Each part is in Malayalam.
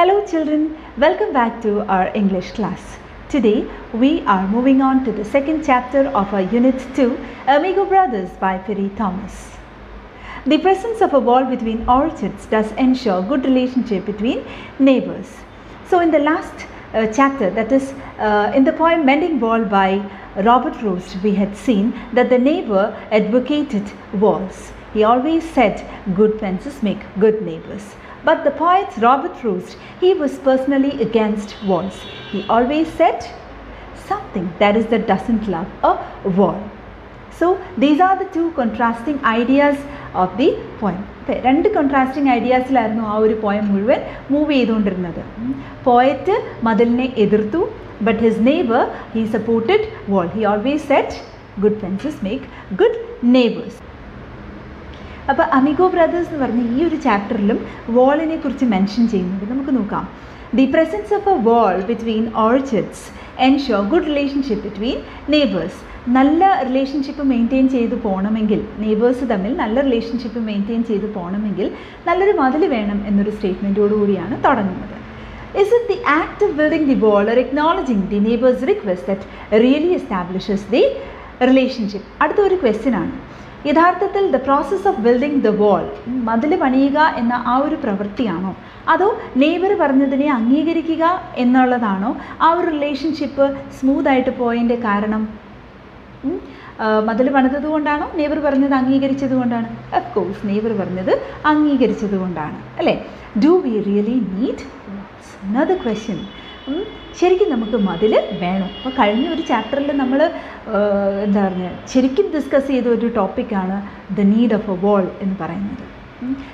Hello children, welcome back to our English class. Today we are moving on to the second chapter of our Unit 2, AMIGO Brothers by Piri Thomas. The presence of a wall between orchids does ensure good relationship between neighbors. So in the last chapter, that is in the poem Mending Wall by Robert Frost, we had seen that the neighbor advocated walls. He always said good fences make good neighbors. But the poet Robert Frost, he was personally against walls. He always said something that is that doesn't love a wall. So these are the two contrasting ideas of the poem. രണ്ട് കോൺട്രാസ്റ്റിംഗ് ഐഡിയാസിലായിരുന്നു ആ ഒരു പോയം മുഴുവൻ മൂവ് ചെയ്തുകൊണ്ടിരുന്നത്. പോയറ്റ് മതിലിനെ എതിർത്തു, but his neighbour he supported wall. He always said good fences make good neighbours. അപ്പോൾ അമിഗോ ബ്രദേഴ്സ് എന്ന് പറഞ്ഞ ഈ ഒരു ചാപ്റ്ററിലും വാളിനെ കുറിച്ച് മെൻഷൻ ചെയ്യുന്നുണ്ട്. നമുക്ക് നോക്കാം. The presence of a wall between orchids ensure good relationship between neighbours. നല്ല റിലേഷൻഷിപ്പ് മെയിൻറ്റെയിൻ ചെയ്ത് പോകണമെങ്കിൽ, നെയ്ബേഴ്സ് തമ്മിൽ നല്ല റിലേഷൻഷിപ്പ് മെയിൻറ്റെയിൻ ചെയ്ത് പോകണമെങ്കിൽ നല്ലൊരു മതിൽ വേണം എന്നൊരു സ്റ്റേറ്റ്മെൻറ്റോടുകൂടിയാണ് തുടങ്ങുന്നത്. Is it the act of building the wall or acknowledging the neighbor's request that really establishes the relationship? അടുത്ത ഒരു ക്വസ്റ്റ്യൻ ആണ്. യഥാർത്ഥത്തിൽ the process of building the wall, മതിൽ പണിയുക എന്ന ആ ഒരു പ്രവൃത്തിയാണോ, അതോ നെയ്ബർ പറഞ്ഞതിനെ അംഗീകരിക്കുക എന്നുള്ളതാണോ ആ ഒരു റിലേഷൻഷിപ്പ് സ്മൂത്തായിട്ട് പോയതിൻ്റെ കാരണം? മതിൽ പണിതത് കൊണ്ടാണോ, നെയ്ബർ പറഞ്ഞത് അംഗീകരിച്ചത് കൊണ്ടാണ്? ഓഫ് കോഴ്സ് നെയ്ബർ പറഞ്ഞത് അംഗീകരിച്ചത് കൊണ്ടാണ്, അല്ലേ? Do we really need walls? Another question. ശരിക്കും നമുക്ക് മതിൽ വേണം. അപ്പോൾ കഴിഞ്ഞ ഒരു ചാപ്റ്ററിൽ നമ്മൾ എന്താ പറയുക, ശരിക്കും ഡിസ്കസ് ചെയ്ത ഒരു ടോപ്പിക്കാണ് ദ നീഡ് ഓഫ് എ വാൾ എന്ന് പറയുന്നത്.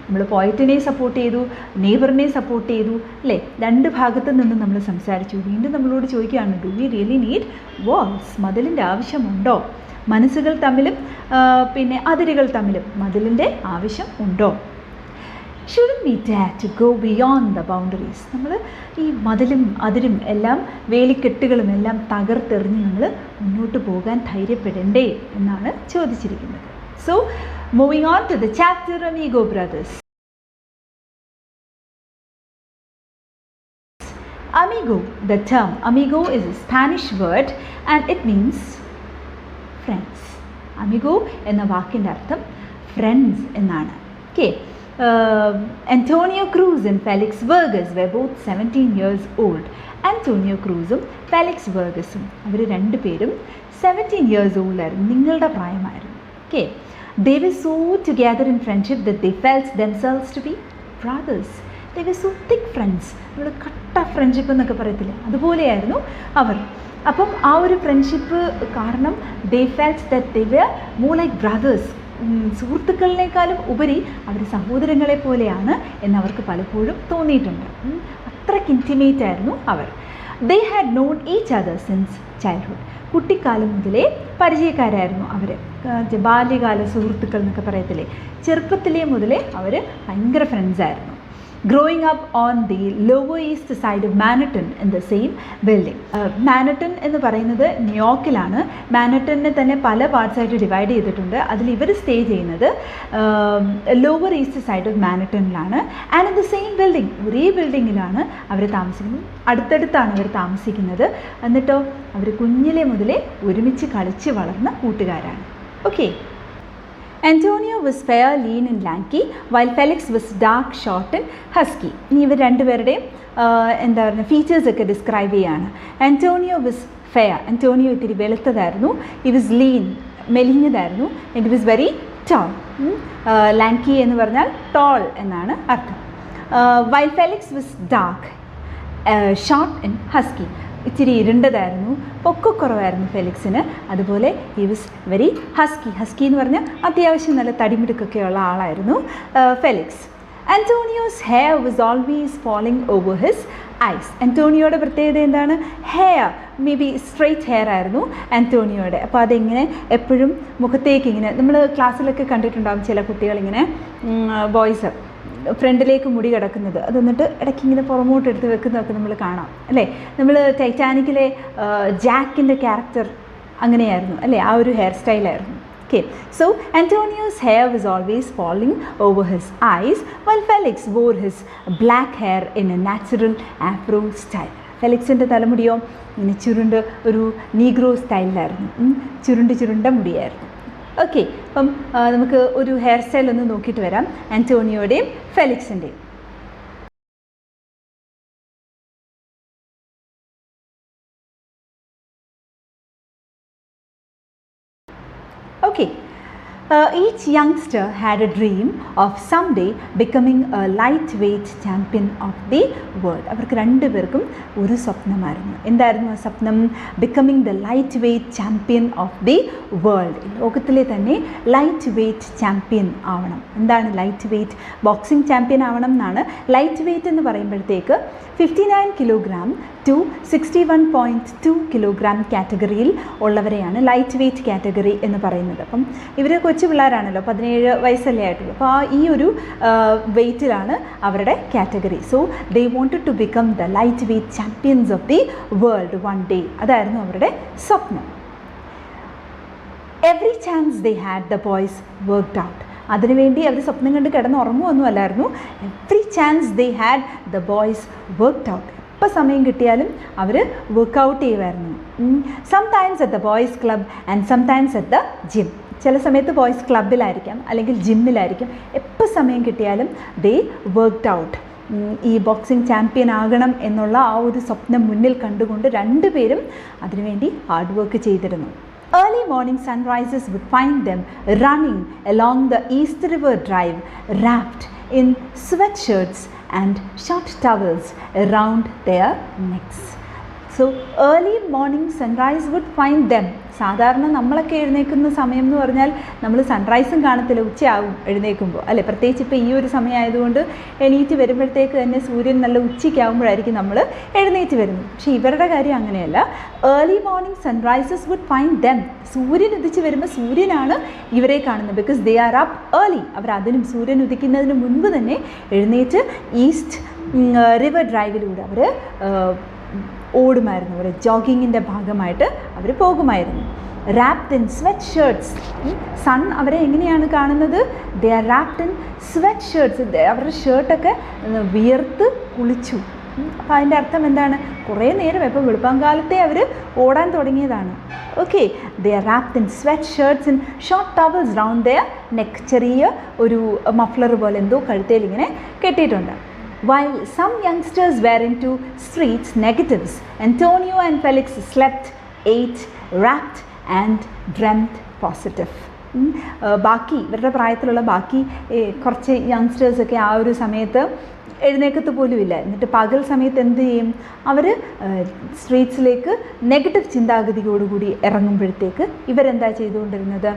നമ്മൾ പോയറ്റിനെ സപ്പോർട്ട് ചെയ്തു, നെയ്ബറിനെ സപ്പോർട്ട് ചെയ്തു, അല്ലേ? രണ്ട് ഭാഗത്തു നിന്നും നമ്മൾ സംസാരിച്ചു. വീണ്ടും നമ്മളോട് ചോദിക്കുകയാണ്, do we really need walls? മതിലിൻ്റെ ആവശ്യമുണ്ടോ? മനസ്സുകൾ തമ്മിലും പിന്നെ അതിരുകൾ തമ്മിലും മതിലിൻ്റെ ആവശ്യം ഉണ്ടോ? Shouldn't we dare to go beyond the boundaries? നമ്മൾ ഈ മതിലും അതിരും എല്ലാം വേലിക്കെട്ടുകളും എല്ലാം തകർത്തെറിഞ്ഞ് നമ്മൾ മുന്നോട്ട് പോകാൻ ധൈര്യപ്പെടണ്ടേ എന്നാണ് ചോദിച്ചിരിക്കുന്നത്. So, moving on to the chapter Amigo Brothers. Amigo, the term amigo is a Spanish word and it means friends. Amigo എന്ന വാക്കിൻ്റെ അർത്ഥം ഫ്രണ്ട്സ് എന്നാണ്. Okay. Antonio Cruz and Felix Vs were both 17 years old. Antonio Cruzും ഫെലിക്സ് വെർഗസും അവർ രണ്ടുപേരും 17 years old ആയിരുന്നു, നിങ്ങളുടെ പ്രായമായിരുന്നു. Okay, they were so together in friendship that they felt themselves to be brothers. They were so thick friends. നമ്മൾ കട്ട ഫ്രണ്ട്ഷിപ്പ് എന്നൊക്കെ പറയത്തില്ലേ, അതുപോലെയായിരുന്നു അവർ. അപ്പം ആ ഒരു ഫ്രണ്ട്ഷിപ്പ് കാരണം they felt that they were more like brothers. സുഹൃത്തുക്കളിനേക്കാളും ഉപരി അവർ സഹോദരങ്ങളെ പോലെയാണ് എന്നവർക്ക് പലപ്പോഴും തോന്നിയിട്ടുണ്ട്. അത്രയ്ക്ക് ഇൻറ്റിമേറ്റ് ആയിരുന്നു അവർ. They had known each other since childhood. കുട്ടിക്കാലം മുതലേ പരിചയക്കാരായിരുന്നു അവർ. ബാല്യകാല സുഹൃത്തുക്കൾ എന്നൊക്കെ പറയത്തില്ലേ, ചെറുപ്പത്തിലേ മുതലേ അവർ ഭയങ്കര ഫ്രണ്ട്സായിരുന്നു. Growing up on the lower east side of Manhattan in the same building. മാനട്ടൺ എന്ന് പറയുന്നത് ന്യൂയോർക്കിലാണ്. മാനട്ടനെ തന്നെ പല പാർട്സായിട്ട് ഡിവൈഡ് ചെയ്തിട്ടുണ്ട്. അതിൽ ഇവർ സ്റ്റേ ചെയ്യുന്നത് ലോവർ ഈസ്റ്റ് സൈഡ് ഓഫ് മാനട്ടണിലാണ്. And in the same building, ഒരേ ബിൽഡിങ്ങിലാണ് അവർ താമസിക്കുന്നത്. അടുത്തടുത്താണ് അവർ താമസിക്കുന്നത്. എന്നിട്ടോ അവർ കുഞ്ഞിലെ മുതലേ ഒരുമിച്ച് കളിച്ച് വളർന്ന കൂട്ടുകാരാണ്. Okay. Antonio was fair, lean and lanky, while Felix was dark, short and husky. ഇനി ഇവർ രണ്ടുപേരുടെയും എന്താ പറയുക ഫീച്ചേഴ്സൊക്കെ ഡിസ്ക്രൈബ് ചെയ്യാണ്. Antonio was fair. ആൻറ്റോണിയോ ഇത്തിരി വെളുത്തതായിരുന്നു. ഹി വാസ് ലീൻ, മെലിഞ്ഞതായിരുന്നു. It was very tall. Lanky എന്ന് പറഞ്ഞാൽ ടോൾ എന്നാണ് അർത്ഥം. While Felix was dark, short and husky. ഇച്ചിരി ഇരുണ്ടതായിരുന്നു, പൊക്കക്കുറവായിരുന്നു ഫെലിക്സിന്. അതുപോലെ he was very husky. Husky എന്ന് പറഞ്ഞാൽ അത്യാവശ്യം നല്ല തടിമിടുക്കൊക്കെയുള്ള ആളായിരുന്നു Felix. Antonio's hair was always falling over his eyes. ആൻറ്റോണിയോയുടെ പ്രത്യേകത എന്താണ്? Hair, maybe straight hair ആയിരുന്നു ആൻറ്റോണിയോയുടെ. അപ്പോൾ അതെങ്ങനെ എപ്പോഴും മുഖത്തേക്ക് ഇങ്ങനെ, നമ്മൾ ക്ലാസ്സിലൊക്കെ കണ്ടിട്ടുണ്ടാകും ചില കുട്ടികളിങ്ങനെ ബോയ്സ് ഫ്രണ്ടിലേക്ക് മുടി കിടക്കുന്നത്, അത് എന്നിട്ട് ഇടയ്ക്ക് ഇങ്ങനെ പുറമോട്ട് എടുത്ത് വെക്കുന്നതൊക്കെ നമ്മൾ കാണാം, അല്ലേ? നമ്മൾ ടൈറ്റാനിക്കിലെ ജാക്കിൻ്റെ ക്യാരക്ടർ അങ്ങനെയായിരുന്നു, അല്ലേ? ആ ഒരു hair സ്റ്റൈലായിരുന്നു. Okay, so Antonio's hair was always falling over his eyes while Felix wore his black hair in a natural afro style. ഫെലിക്സിൻ്റെ തലമുടിയോ ഇങ്ങനെ ചുരുണ്ട് ഒരു നീഗ്രോ സ്റ്റൈലിലായിരുന്നു, ചുരുണ്ട മുടിയായിരുന്നു. ഓക്കെ, അപ്പം നമുക്ക് ഒരു ഹെയർ സ്റ്റൈൽ ഒന്ന് നോക്കിയിട്ട് വരാം ആൻറ്റോണിയോയുടെയും ഫെലിക്സിൻ്റെയും. Okay, each youngster had a dream of someday becoming a lightweight champion of the world. അവർക്ക് രണ്ടുപേർക്കും ഒരു സ്വപ്നമായിരുന്നു. എന്തായിരുന്നു ആ സ്വപ്നം? Becoming the lightweight champion of the world. ലോകത്തിലെ തന്നെ ലൈറ്റ് വെയ്റ്റ് ചാമ്പ്യൻ ആവണം. എന്താണ് ലൈറ്റ് വെയ്റ്റ്? ബോക്സിംഗ് ചാമ്പ്യൻ ആവണം എന്നാണ്. ലൈറ്റ് വെയ്റ്റ് എന്ന് പറയുമ്പോഴത്തേക്ക് 59 കിലോഗ്രാം ടു 61.2 കിലോഗ്രാം കാറ്റഗറിയിൽ ഉള്ളവരെയാണ് ലൈറ്റ് വെയ്റ്റ് കാറ്റഗറി എന്ന് പറയുന്നത്. അപ്പം ഇവർ കൊച്ചു പിള്ളേരാണല്ലോ, 17 വയസ്സല്ലേ ആയിട്ടുള്ളൂ. അപ്പോൾ ഈ ഒരു വെയ്റ്റിലാണ് അവരുടെ category. So they wanted to become the lightweight champions of the world one day. അതായിരുന്നു അവരുടെ സ്വപ്നം. Every chance they had the boys worked out. അതിനുവേണ്ടി അവർ സ്വപ്നം കണ്ട് കിടന്നുറങ്ങുമൊന്നും അല്ലായിരുന്നു. Every chance they had the boys worked out. എപ്പോൾ സമയം കിട്ടിയാലും അവർ വർക്കൗട്ട് ചെയ്യുമായിരുന്നു. Sometimes at the boys club and sometimes at the gym. ചില സമയത്ത് ബോയ്സ് ക്ലബിലായിരിക്കാം അല്ലെങ്കിൽ ജിമ്മിലായിരിക്കും. എപ്പോൾ സമയം കിട്ടിയാലും ദേ വർക്ക്ഡ് ഔട്ട്. ഈ ബോക്സിംഗ് ചാമ്പ്യൻ ആകണം എന്നുള്ള ആ ഒരു സ്വപ്നം മുന്നിൽ കണ്ടുകൊണ്ട് രണ്ടുപേരും അതിനുവേണ്ടി ഹാർഡ് വർക്ക് ചെയ്തിരുന്നു. Early morning sunrises would find them running along the East River Drive, wrapped in sweatshirts and short towels around their necks. So early morning sunrise would find them. സാധാരണ നമ്മളൊക്കെ എഴുന്നേൽക്കുന്ന സമയം എന്ന് പറഞ്ഞാൽ നമ്മൾ സൺറൈസും കാണത്തില്ല, ഉച്ചയാവും എഴുന്നേൽക്കുമ്പോൾ അല്ലേ. പ്രത്യേകിച്ച് ഇപ്പോൾ ഈ ഒരു സമയമായതുകൊണ്ട് എണീറ്റ് വരുമ്പോഴത്തേക്ക് തന്നെ സൂര്യൻ നല്ല ഉച്ചയ്ക്കാവുമ്പോഴായിരിക്കും നമ്മൾ എഴുന്നേറ്റ് വരുന്നത്. പക്ഷേ ഇവരുടെ കാര്യം അങ്ങനെയല്ല. Early morning sunrises would find them. സൂര്യൻ ഉദിച്ച് വരുമ്പോൾ സൂര്യനാണ് ഇവരെ കാണുന്നത്. Because they are up early. അവർ അതിനും സൂര്യൻ ഉദിക്കുന്നതിന് മുൻപ് തന്നെ എഴുന്നേറ്റ് ഈസ്റ്റ് റിവർ ഡ്രൈവിലൂടെ അവർ ഓടുമായിരുന്നു. അവർ ജോഗിങ്ങിൻ്റെ ഭാഗമായിട്ട് അവർ പോകുമായിരുന്നു. Wrapped in sweatshirts. Sun അവരെ എങ്ങനെയാണ് കാണുന്നത്? They are wrapped in sweatshirts. അവരുടെ ഷർട്ടൊക്കെ വിയർത്ത് കുളിച്ചു. അപ്പോൾ അതിൻ്റെ അർത്ഥം എന്താണ്? കുറേ നേരം ഇപ്പോൾ വെളുപ്പാങ്കാലത്തെ അവർ ഓടാൻ തുടങ്ങിയതാണ്. Okay, they are wrapped in sweatshirts in short towels round their neck. ചെറിയ ഒരു മഫ്ലർ പോലെ എന്തോ കഴുത്തേൽ ഇങ്ങനെ കെട്ടിയിട്ടുണ്ട്. While some youngsters were into streets negatives, Antonio and Felix slept, ate, rapped and dreamt positive. ബാക്കി ഇവരുടെ പ്രായത്തിലുള്ള ബാക്കി കുറച്ച് യങ്സ്റ്റേഴ്സൊക്കെ ആ ഒരു സമയത്ത് എഴുന്നേക്കത്ത് പോലും ഇല്ല. എന്നിട്ട് പകൽ സമയത്ത് എന്ത് ചെയ്യും? അവർ സ്ട്രീറ്റ്സിലേക്ക് നെഗറ്റീവ് ചിന്താഗതിയോടുകൂടി ഇറങ്ങുമ്പോഴത്തേക്ക് ഇവരെന്താ ചെയ്തുകൊണ്ടിരുന്നത്?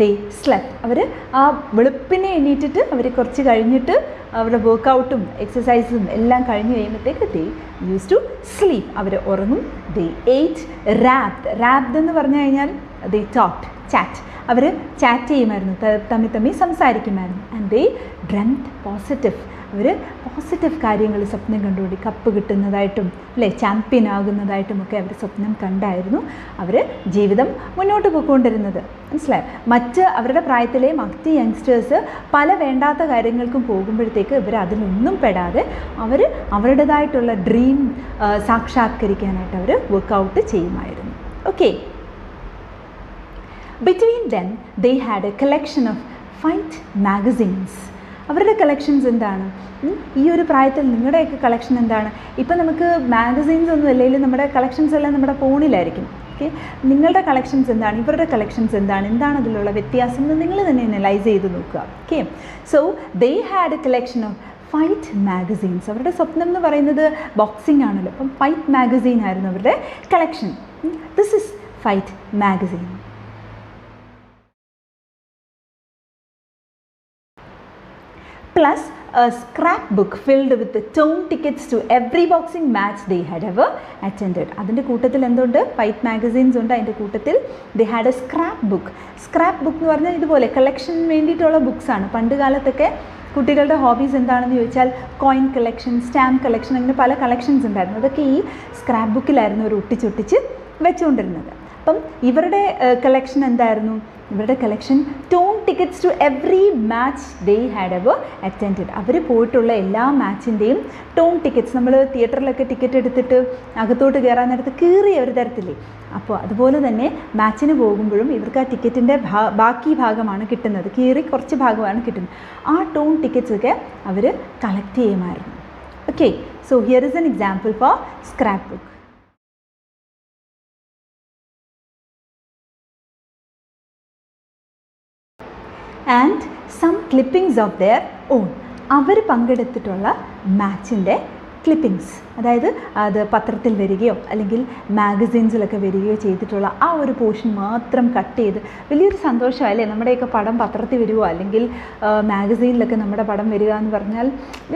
ദേ സ്ലെപ്റ്റ്. അവർ ആ വെളുപ്പിനെ എണീറ്റിട്ട് അവർ കുറച്ച് കഴിഞ്ഞിട്ട് അവരുടെ വർക്കൗട്ടും എക്സസൈസും എല്ലാം കഴിഞ്ഞ് കഴിയുമ്പോഴത്തേക്ക് ദേ യൂസ് ടു സ്ലീപ്പ്. അവർ ഉറങ്ങും. ദേ എയ്റ്റ്, റാപ്ഡ് എന്ന് പറഞ്ഞു കഴിഞ്ഞാൽ ദേ ടോക്ട്, ചാറ്റ്. അവർ ചാറ്റ് ചെയ്യുമായിരുന്നു, തമ്മിൽ സംസാരിക്കുമായിരുന്നു. And they dreamed positive. അവർ പോസിറ്റീവ് കാര്യങ്ങൾ സ്വപ്നം കണ്ടുകൂടി കപ്പ് കിട്ടുന്നതായിട്ടും അല്ലേ ചാമ്പ്യൻ ആകുന്നതായിട്ടുമൊക്കെ അവർ സ്വപ്നം കണ്ടായിരുന്നു അവർ ജീവിതം മുന്നോട്ട് പോയിക്കൊണ്ടിരുന്നത്. മനസ്സിലായോ? മറ്റ് അവരുടെ പ്രായത്തിലെ മറ്റ് യങ്സ്റ്റേഴ്സ് പല വേണ്ടാത്ത കാര്യങ്ങൾക്കും പോകുമ്പോഴത്തേക്ക് ഇവർ അതിലൊന്നും പെടാതെ അവർ അവരുടേതായിട്ടുള്ള ഡ്രീം സാക്ഷാത്കരിക്കാനായിട്ട് അവർ വർക്കൗട്ട് ചെയ്യുമായിരുന്നു. Okay, between them they had A collection of fight magazines. അവരുടെ കളക്ഷൻസ് എന്താണ്? ഈ ഒരു പ്രായത്തിൽ നിങ്ങളുടെയൊക്കെ കളക്ഷൻ എന്താണ്? ഇപ്പം നമുക്ക് മാഗസീൻസ് ഒന്നും അല്ലെങ്കിലും നമ്മുടെ കളക്ഷൻസ് എല്ലാം നമ്മുടെ ഫോണിലായിരിക്കും. ഓക്കെ, നിങ്ങളുടെ കളക്ഷൻസ് എന്താണ്? ഇവരുടെ കളക്ഷൻസ് എന്താണ്? എന്താണ് അതിലുള്ള വ്യത്യാസം എന്ന് നിങ്ങൾ തന്നെ അനലൈസ് ചെയ്ത് നോക്കുക. Okay, so they had A collection of fight magazines. അവരുടെ സ്വപ്നം എന്ന് പറയുന്നത് ബോക്സിംഗ് ആണല്ലോ. അപ്പം ഫൈറ്റ് മാഗസീൻ ആയിരുന്നു അവരുടെ collection. This is fight magazine. Plus a scrapbook filled with the torn tickets to every boxing match they had ever attended. അതിൻ്റെ കൂട്ടത്തിൽ എന്തുണ്ട്? ഫൈറ്റ് മാഗസീൻസ് ഉണ്ട്. അതിൻ്റെ കൂട്ടത്തിൽ they had a scrapbook. Scrap എന്ന് പറഞ്ഞാൽ ഇതുപോലെ കളക്ഷന് വേണ്ടിയിട്ടുള്ള ബുക്സാണ്. പണ്ട് കാലത്തൊക്കെ കുട്ടികളുടെ ഹോബീസ് എന്താണെന്ന് ചോദിച്ചാൽ കോയിൻ കളക്ഷൻ, സ്റ്റാമ്പ് കളക്ഷൻ, അങ്ങനെ പല കളക്ഷൻസ് ഉണ്ടായിരുന്നു. അതൊക്കെ ഈ സ്ക്രാപ്പ് ബുക്കിലായിരുന്നു അവർ ഒട്ടിച്ചൊട്ടിച്ച് വെച്ചുകൊണ്ടിരുന്നത്. അപ്പം ഇവരുടെ കളക്ഷൻ എന്തായിരുന്നു? ഇവരുടെ collection torn tickets to every match they had ever attended. അവർ പോയിട്ടുള്ള എല്ലാ മാച്ചിൻ്റെയും ടോൺ ടിക്കറ്റ്സ്, നമ്മൾ തിയേറ്ററിലൊക്കെ ടിക്കറ്റ് എടുത്തിട്ട് അകത്തോട്ട് കയറാൻ നേരത്ത് കീറി അവർ തരത്തില്ലേ, അപ്പോൾ അതുപോലെ തന്നെ മാച്ചിന് പോകുമ്പോഴും ഇവർക്ക് ആ ടിക്കറ്റിൻ്റെ ബാക്കി ഭാഗമാണ് കിട്ടുന്നത്, കീറി കുറച്ച് ഭാഗമാണ് കിട്ടുന്നത്. ആ ടോൺ ടിക്കറ്റ്സ് ഒക്കെ അവർ കളക്ട് ചെയ്യുമായിരുന്നു. Okay, so here is an example for scrapbook. And some clippings of their own. അവർ പങ്കെടുത്തിട്ടുള്ള മാച്ചിൻ്റെ ക്ലിപ്പിങ്സ്, അതായത് അത് പത്രത്തിൽ വരികയോ അല്ലെങ്കിൽ മാഗസീൻസിലൊക്കെ വരികയോ ചെയ്തിട്ടുള്ള ആ ഒരു പോർഷൻ മാത്രം കട്ട് ചെയ്ത്, വലിയൊരു സന്തോഷമല്ലേ നമ്മുടെയൊക്കെ പടം പത്രത്തിൽ വരികയോ അല്ലെങ്കിൽ മാഗസീനിലൊക്കെ നമ്മുടെ പടം വരിക എന്ന് പറഞ്ഞാൽ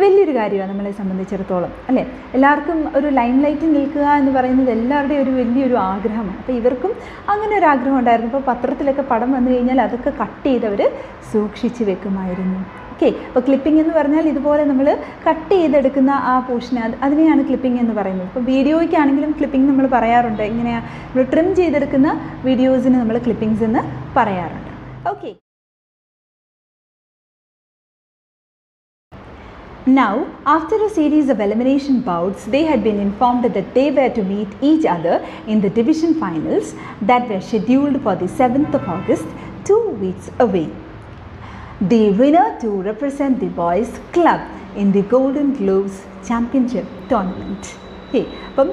വലിയൊരു കാര്യമാണ് നമ്മളെ സംബന്ധിച്ചിടത്തോളം, അല്ലേ? എല്ലാവർക്കും ഒരു ലൈം ലൈറ്റിൽ നിൽക്കുക എന്ന് പറയുന്നത് എല്ലാവരുടെയും ഒരു വലിയൊരു ആഗ്രഹമാണ്. അപ്പോൾ ഇവർക്കും അങ്ങനെ ഒരു ആഗ്രഹം ഉണ്ടായിരുന്നു. അപ്പോൾ പത്രത്തിലൊക്കെ പടം വന്നു കഴിഞ്ഞാൽ അതൊക്കെ കട്ട് ചെയ്തവർ സൂക്ഷിച്ച് വെക്കുമായിരുന്നു. ഓക്കെ, അപ്പോൾ ക്ലിപ്പിംഗ് എന്ന് പറഞ്ഞാൽ ഇതുപോലെ നമ്മൾ കട്ട് ചെയ്തെടുക്കുന്ന ആ പോർഷനെ, അതിനെയാണ് ക്ലിപ്പിംഗ് എന്ന് പറയുന്നത്. ഇപ്പോൾ വീഡിയോയ്ക്കാണെങ്കിലും ക്ലിപ്പിംഗ് നമ്മൾ പറയാറുണ്ട്. ഇങ്ങനെയാണ് നമ്മൾ ട്രിം ചെയ്തെടുക്കുന്ന വീഡിയോസിന് നമ്മൾ ക്ലിപ്പിംഗ്സ് എന്ന് പറയാറുണ്ട്. Okay, now after a series of elimination bouts, they had been informed that they were to meet each other in the division finals that were scheduled for the 7th of August, 2 weeks away. The winner to represent the boys club in the Golden Gloves Championship tournament. Okay, അപ്പം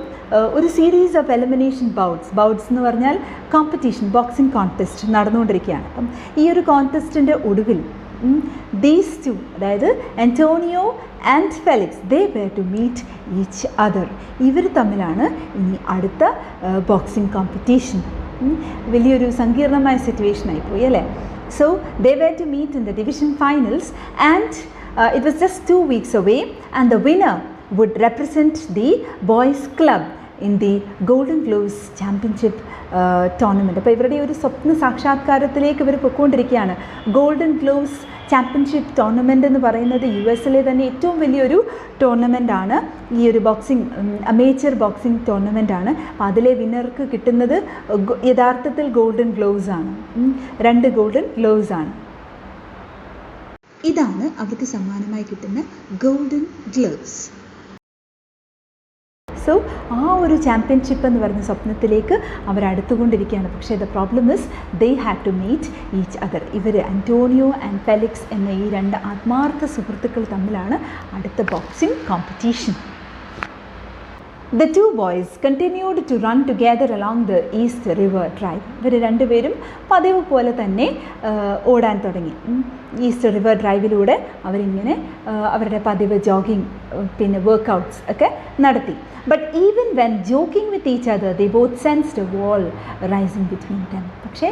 ഒരു സീരീസ് ഓഫ് എലിമിനേഷൻ ബൗട്ട്സ് എന്ന് പറഞ്ഞാൽ കോമ്പറ്റീഷൻ, ബോക്സിംഗ് കോൺടെസ്റ്റ് നടന്നുകൊണ്ടിരിക്കുകയാണ്. അപ്പം ഈ ഒരു കോൺടെസ്റ്റിൻ്റെ ഒടുവിൽ ദീസ് ടു, അതായത് Antonio and Felix, they were to meet each other. ഇവർ തമ്മിലാണ് ഇനി അടുത്ത ബോക്സിംഗ് കോമ്പറ്റീഷൻ. വലിയൊരു സങ്കീർണമായ സിറ്റുവേഷൻ ആയിപ്പോയി, അല്ലേ? So they were to meet in the division finals, and it was just 2 weeks away, and the winner would represent the boys club in the Golden Gloves Championship tournament. അപ്പോൾ ഇവരുടെ ഒരു സ്വപ്ന സാക്ഷാത്കാരത്തിലേക്ക് ഇവർ പൊയ്ക്കൊണ്ടിരിക്കുകയാണ്. ഗോൾഡൻ ഗ്ലോവ്സ് ചാമ്പ്യൻഷിപ്പ് ടൂർണമെൻ്റ് എന്ന് പറയുന്നത് US-ലെ തന്നെ ഏറ്റവും വലിയൊരു ടൂർണമെൻ്റാണ്. ഈ ഒരു ബോക്സിംഗ്, അമേച്ചർ ബോക്സിംഗ് ടൂർണമെൻ്റാണ്. അപ്പോൾ അതിലെ വിന്നർക്ക് കിട്ടുന്നത് യഥാർത്ഥത്തിൽ ഗോൾഡൻ ഗ്ലോവ്സ് ആണ്. 2 ഗോൾഡൻ ഗ്ലോവ്സ് ആണ്. ഇതാണ് അവർക്ക് സമ്മാനമായി കിട്ടുന്ന ഗോൾഡൻ ഗ്ലോവ്സ്. സോ ആ ഒരു ചാമ്പ്യൻഷിപ്പ് എന്ന് പറയുന്ന സ്വപ്നത്തിലേക്ക് അവർ അടുത്തുകൊണ്ടിരിക്കുകയാണ്. പക്ഷേ the problem is they had to meet each other. ഇവർ ആന്റോണിയോ ആൻഡ് ഫെലിക്സ് എന്ന ഈ 2 ആത്മാർത്ഥ സുഹൃത്തുക്കൾ തമ്മിലാണ് അടുത്ത boxing competition. The 2 boys continued to run together along the East River Drive. ഇവർ 2 പേരും പതിവ് പോലെ തന്നെ ഓടാൻ തുടങ്ങി. ഈസ്റ്റ് റിവർ ഡ്രൈവിലൂടെ അവരിങ്ങനെ അവരുടെ പതിവ് ജോഗിങ്, പിന്നെ വർക്കൗട്ട്സ് ഒക്കെ നടത്തി. But even when joking with each other they both sensed a wall rising between them. പക്ഷേ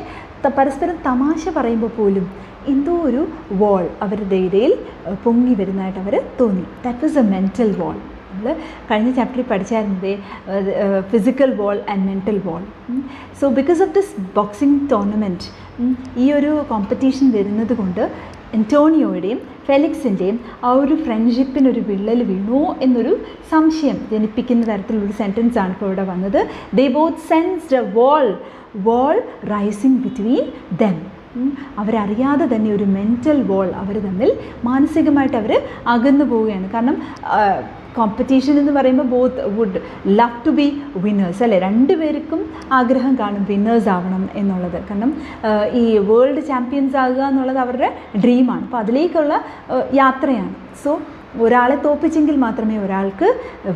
പരസ്പരം തമാശ പറയുമ്പോൾ പോലും എന്തോ ഒരു വാൾ അവരുടെ ഇടയിൽ പൊങ്ങി വരുന്നതായിട്ട് അവർ തോന്നി. That was a mental wall. നമ്മൾ കഴിഞ്ഞ ചാപ്റ്ററിൽ പഠിച്ചായിരുന്നത് physical wall and mental wall. So because of this boxing tournament, ഈ ഒരു കോമ്പറ്റീഷൻ വരുന്നത് കൊണ്ട് ആന്റോണിയോയുടെയും ഫെലിക്സിൻ്റെയും ആ ഒരു ഫ്രണ്ട്ഷിപ്പിനൊരു വിള്ളൽ വീണോ എന്നൊരു സംശയം ജനിപ്പിക്കുന്ന തരത്തിലുള്ളൊരു സെൻറ്റൻസാണ് ഇപ്പോൾ ഇവിടെ വന്നത്. They both sensed a wall rising between them. അവരറിയാതെ തന്നെ ഒരു മെൻറ്റൽ വാൾ അവർ തമ്മിൽ മാനസികമായിട്ട് അവർ അകന്നു പോവുകയാണ്. കാരണം കോമ്പറ്റീഷൻ എന്ന് പറയുമ്പോൾ both would love to be winners, അല്ലേ? 2 പേർക്കും ആഗ്രഹം കാണും വിന്നേഴ്സ് ആവണം എന്നുള്ളത്. കാരണം ഈ വേൾഡ് ചാമ്പ്യൻസ് ആകുക എന്നുള്ളത് അവരുടെ ഡ്രീമാണ്. അപ്പോൾ അതിലേക്കുള്ള യാത്രയാണ്. സോ ഒരാളെ തോൽപ്പിച്ചെങ്കിൽ മാത്രമേ ഒരാൾക്ക്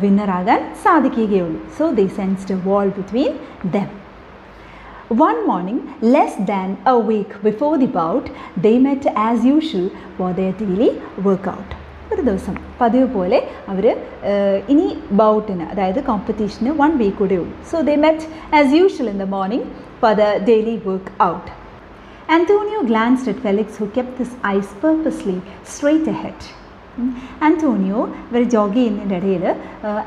വിന്നറാകാൻ സാധിക്കുകയുള്ളൂ. So they sensed a wall between them. One morning, less than a week before the bout, they met as usual for their daily workout. ഒരു ദിവസം പതിവ് പോലെ അവർ ഇനി ബൗട്ടിന്, അതായത് കോമ്പറ്റീഷന് 1 വീക്ക് കൂടെ ഉള്ളൂ. So they met as usual in the morning for the daily work out. Antonio glanced at Felix, who kept his eyes purposely straight ahead. Antonio ഇവർ ജോഗ് ചെയ്യുന്നതിൻ്റെ ഇടയിൽ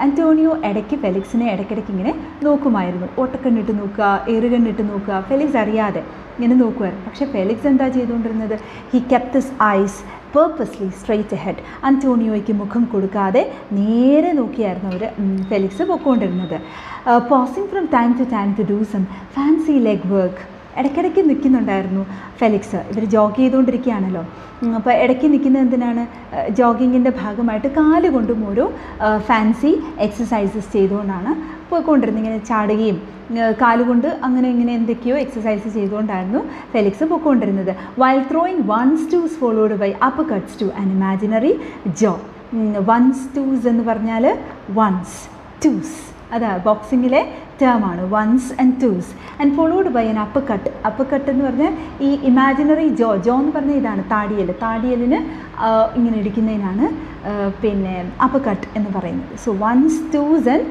ആൻറ്റോണിയോ ഇടയ്ക്ക് ഫെലിക്സിനെ ഇടയ്ക്കിടയ്ക്ക് ഇങ്ങനെ നോക്കുമായിരുന്നു. ഓട്ടക്കണ്ണിട്ട് നോക്കുക, ഏറുകണ്ണിട്ട് നോക്കുക, ഫെലിക്സ് അറിയാതെ ഇങ്ങനെ നോക്കുമായിരുന്നു. പക്ഷേ ഫെലിക്സ് എന്താ ചെയ്തുകൊണ്ടിരുന്നത്? He kept his eyes purposely straight ahead. അന്റോണിയോയ്ക്ക് മുഖം കൊടുക്കാതെ നേരെ നോക്കിയായിരുന്നു അവർ ഫെലിക്സ് പൊയ്ക്കൊണ്ടിരുന്നത്. Pausing from time to do some fancy leg work. ഇടയ്ക്കിടയ്ക്ക് നിൽക്കുന്നുണ്ടായിരുന്നു ഫെലിക്സ്. ഇവർ ജോഗ് ചെയ്തുകൊണ്ടിരിക്കുകയാണല്ലോ. അപ്പോൾ ഇടയ്ക്ക് നിൽക്കുന്നത് എന്തിനാണ്? ജോഗിങ്ങിൻ്റെ ഭാഗമായിട്ട് കാലുകൊണ്ടും ഓരോ ഫാൻസി എക്സസൈസസ് ചെയ്തുകൊണ്ടാണ് പോയിക്കൊണ്ടിരുന്നത്. ഇങ്ങനെ ചാടുകയും കാലുകൊണ്ട് അങ്ങനെ ഇങ്ങനെ എന്തൊക്കെയോ എക്സസൈസ് ചെയ്തുകൊണ്ടായിരുന്നു ഫെലിക്സ് പോയിക്കൊണ്ടിരുന്നത്. While throwing ones twos followed by uppercuts to an imaginary jaw. Ones twos എന്ന് പറഞ്ഞാൽ വൺസ് ടൂസ്, അതാ ബോക്സിങ്ങിലെ ടേമാണ് ones and twos. And followed by an uppercut. Uppercut എന്ന് പറഞ്ഞാൽ ഈ ഇമാജിനറി ജോ എന്ന് പറഞ്ഞാൽ ഇതാണ് താടിയൽ. താടിയലിന് ഇങ്ങനെ ഇടിക്കുന്നതിനാണ് പിന്നെ അപ്പർ കട്ട് എന്ന് പറയുന്നത്. So ones twos and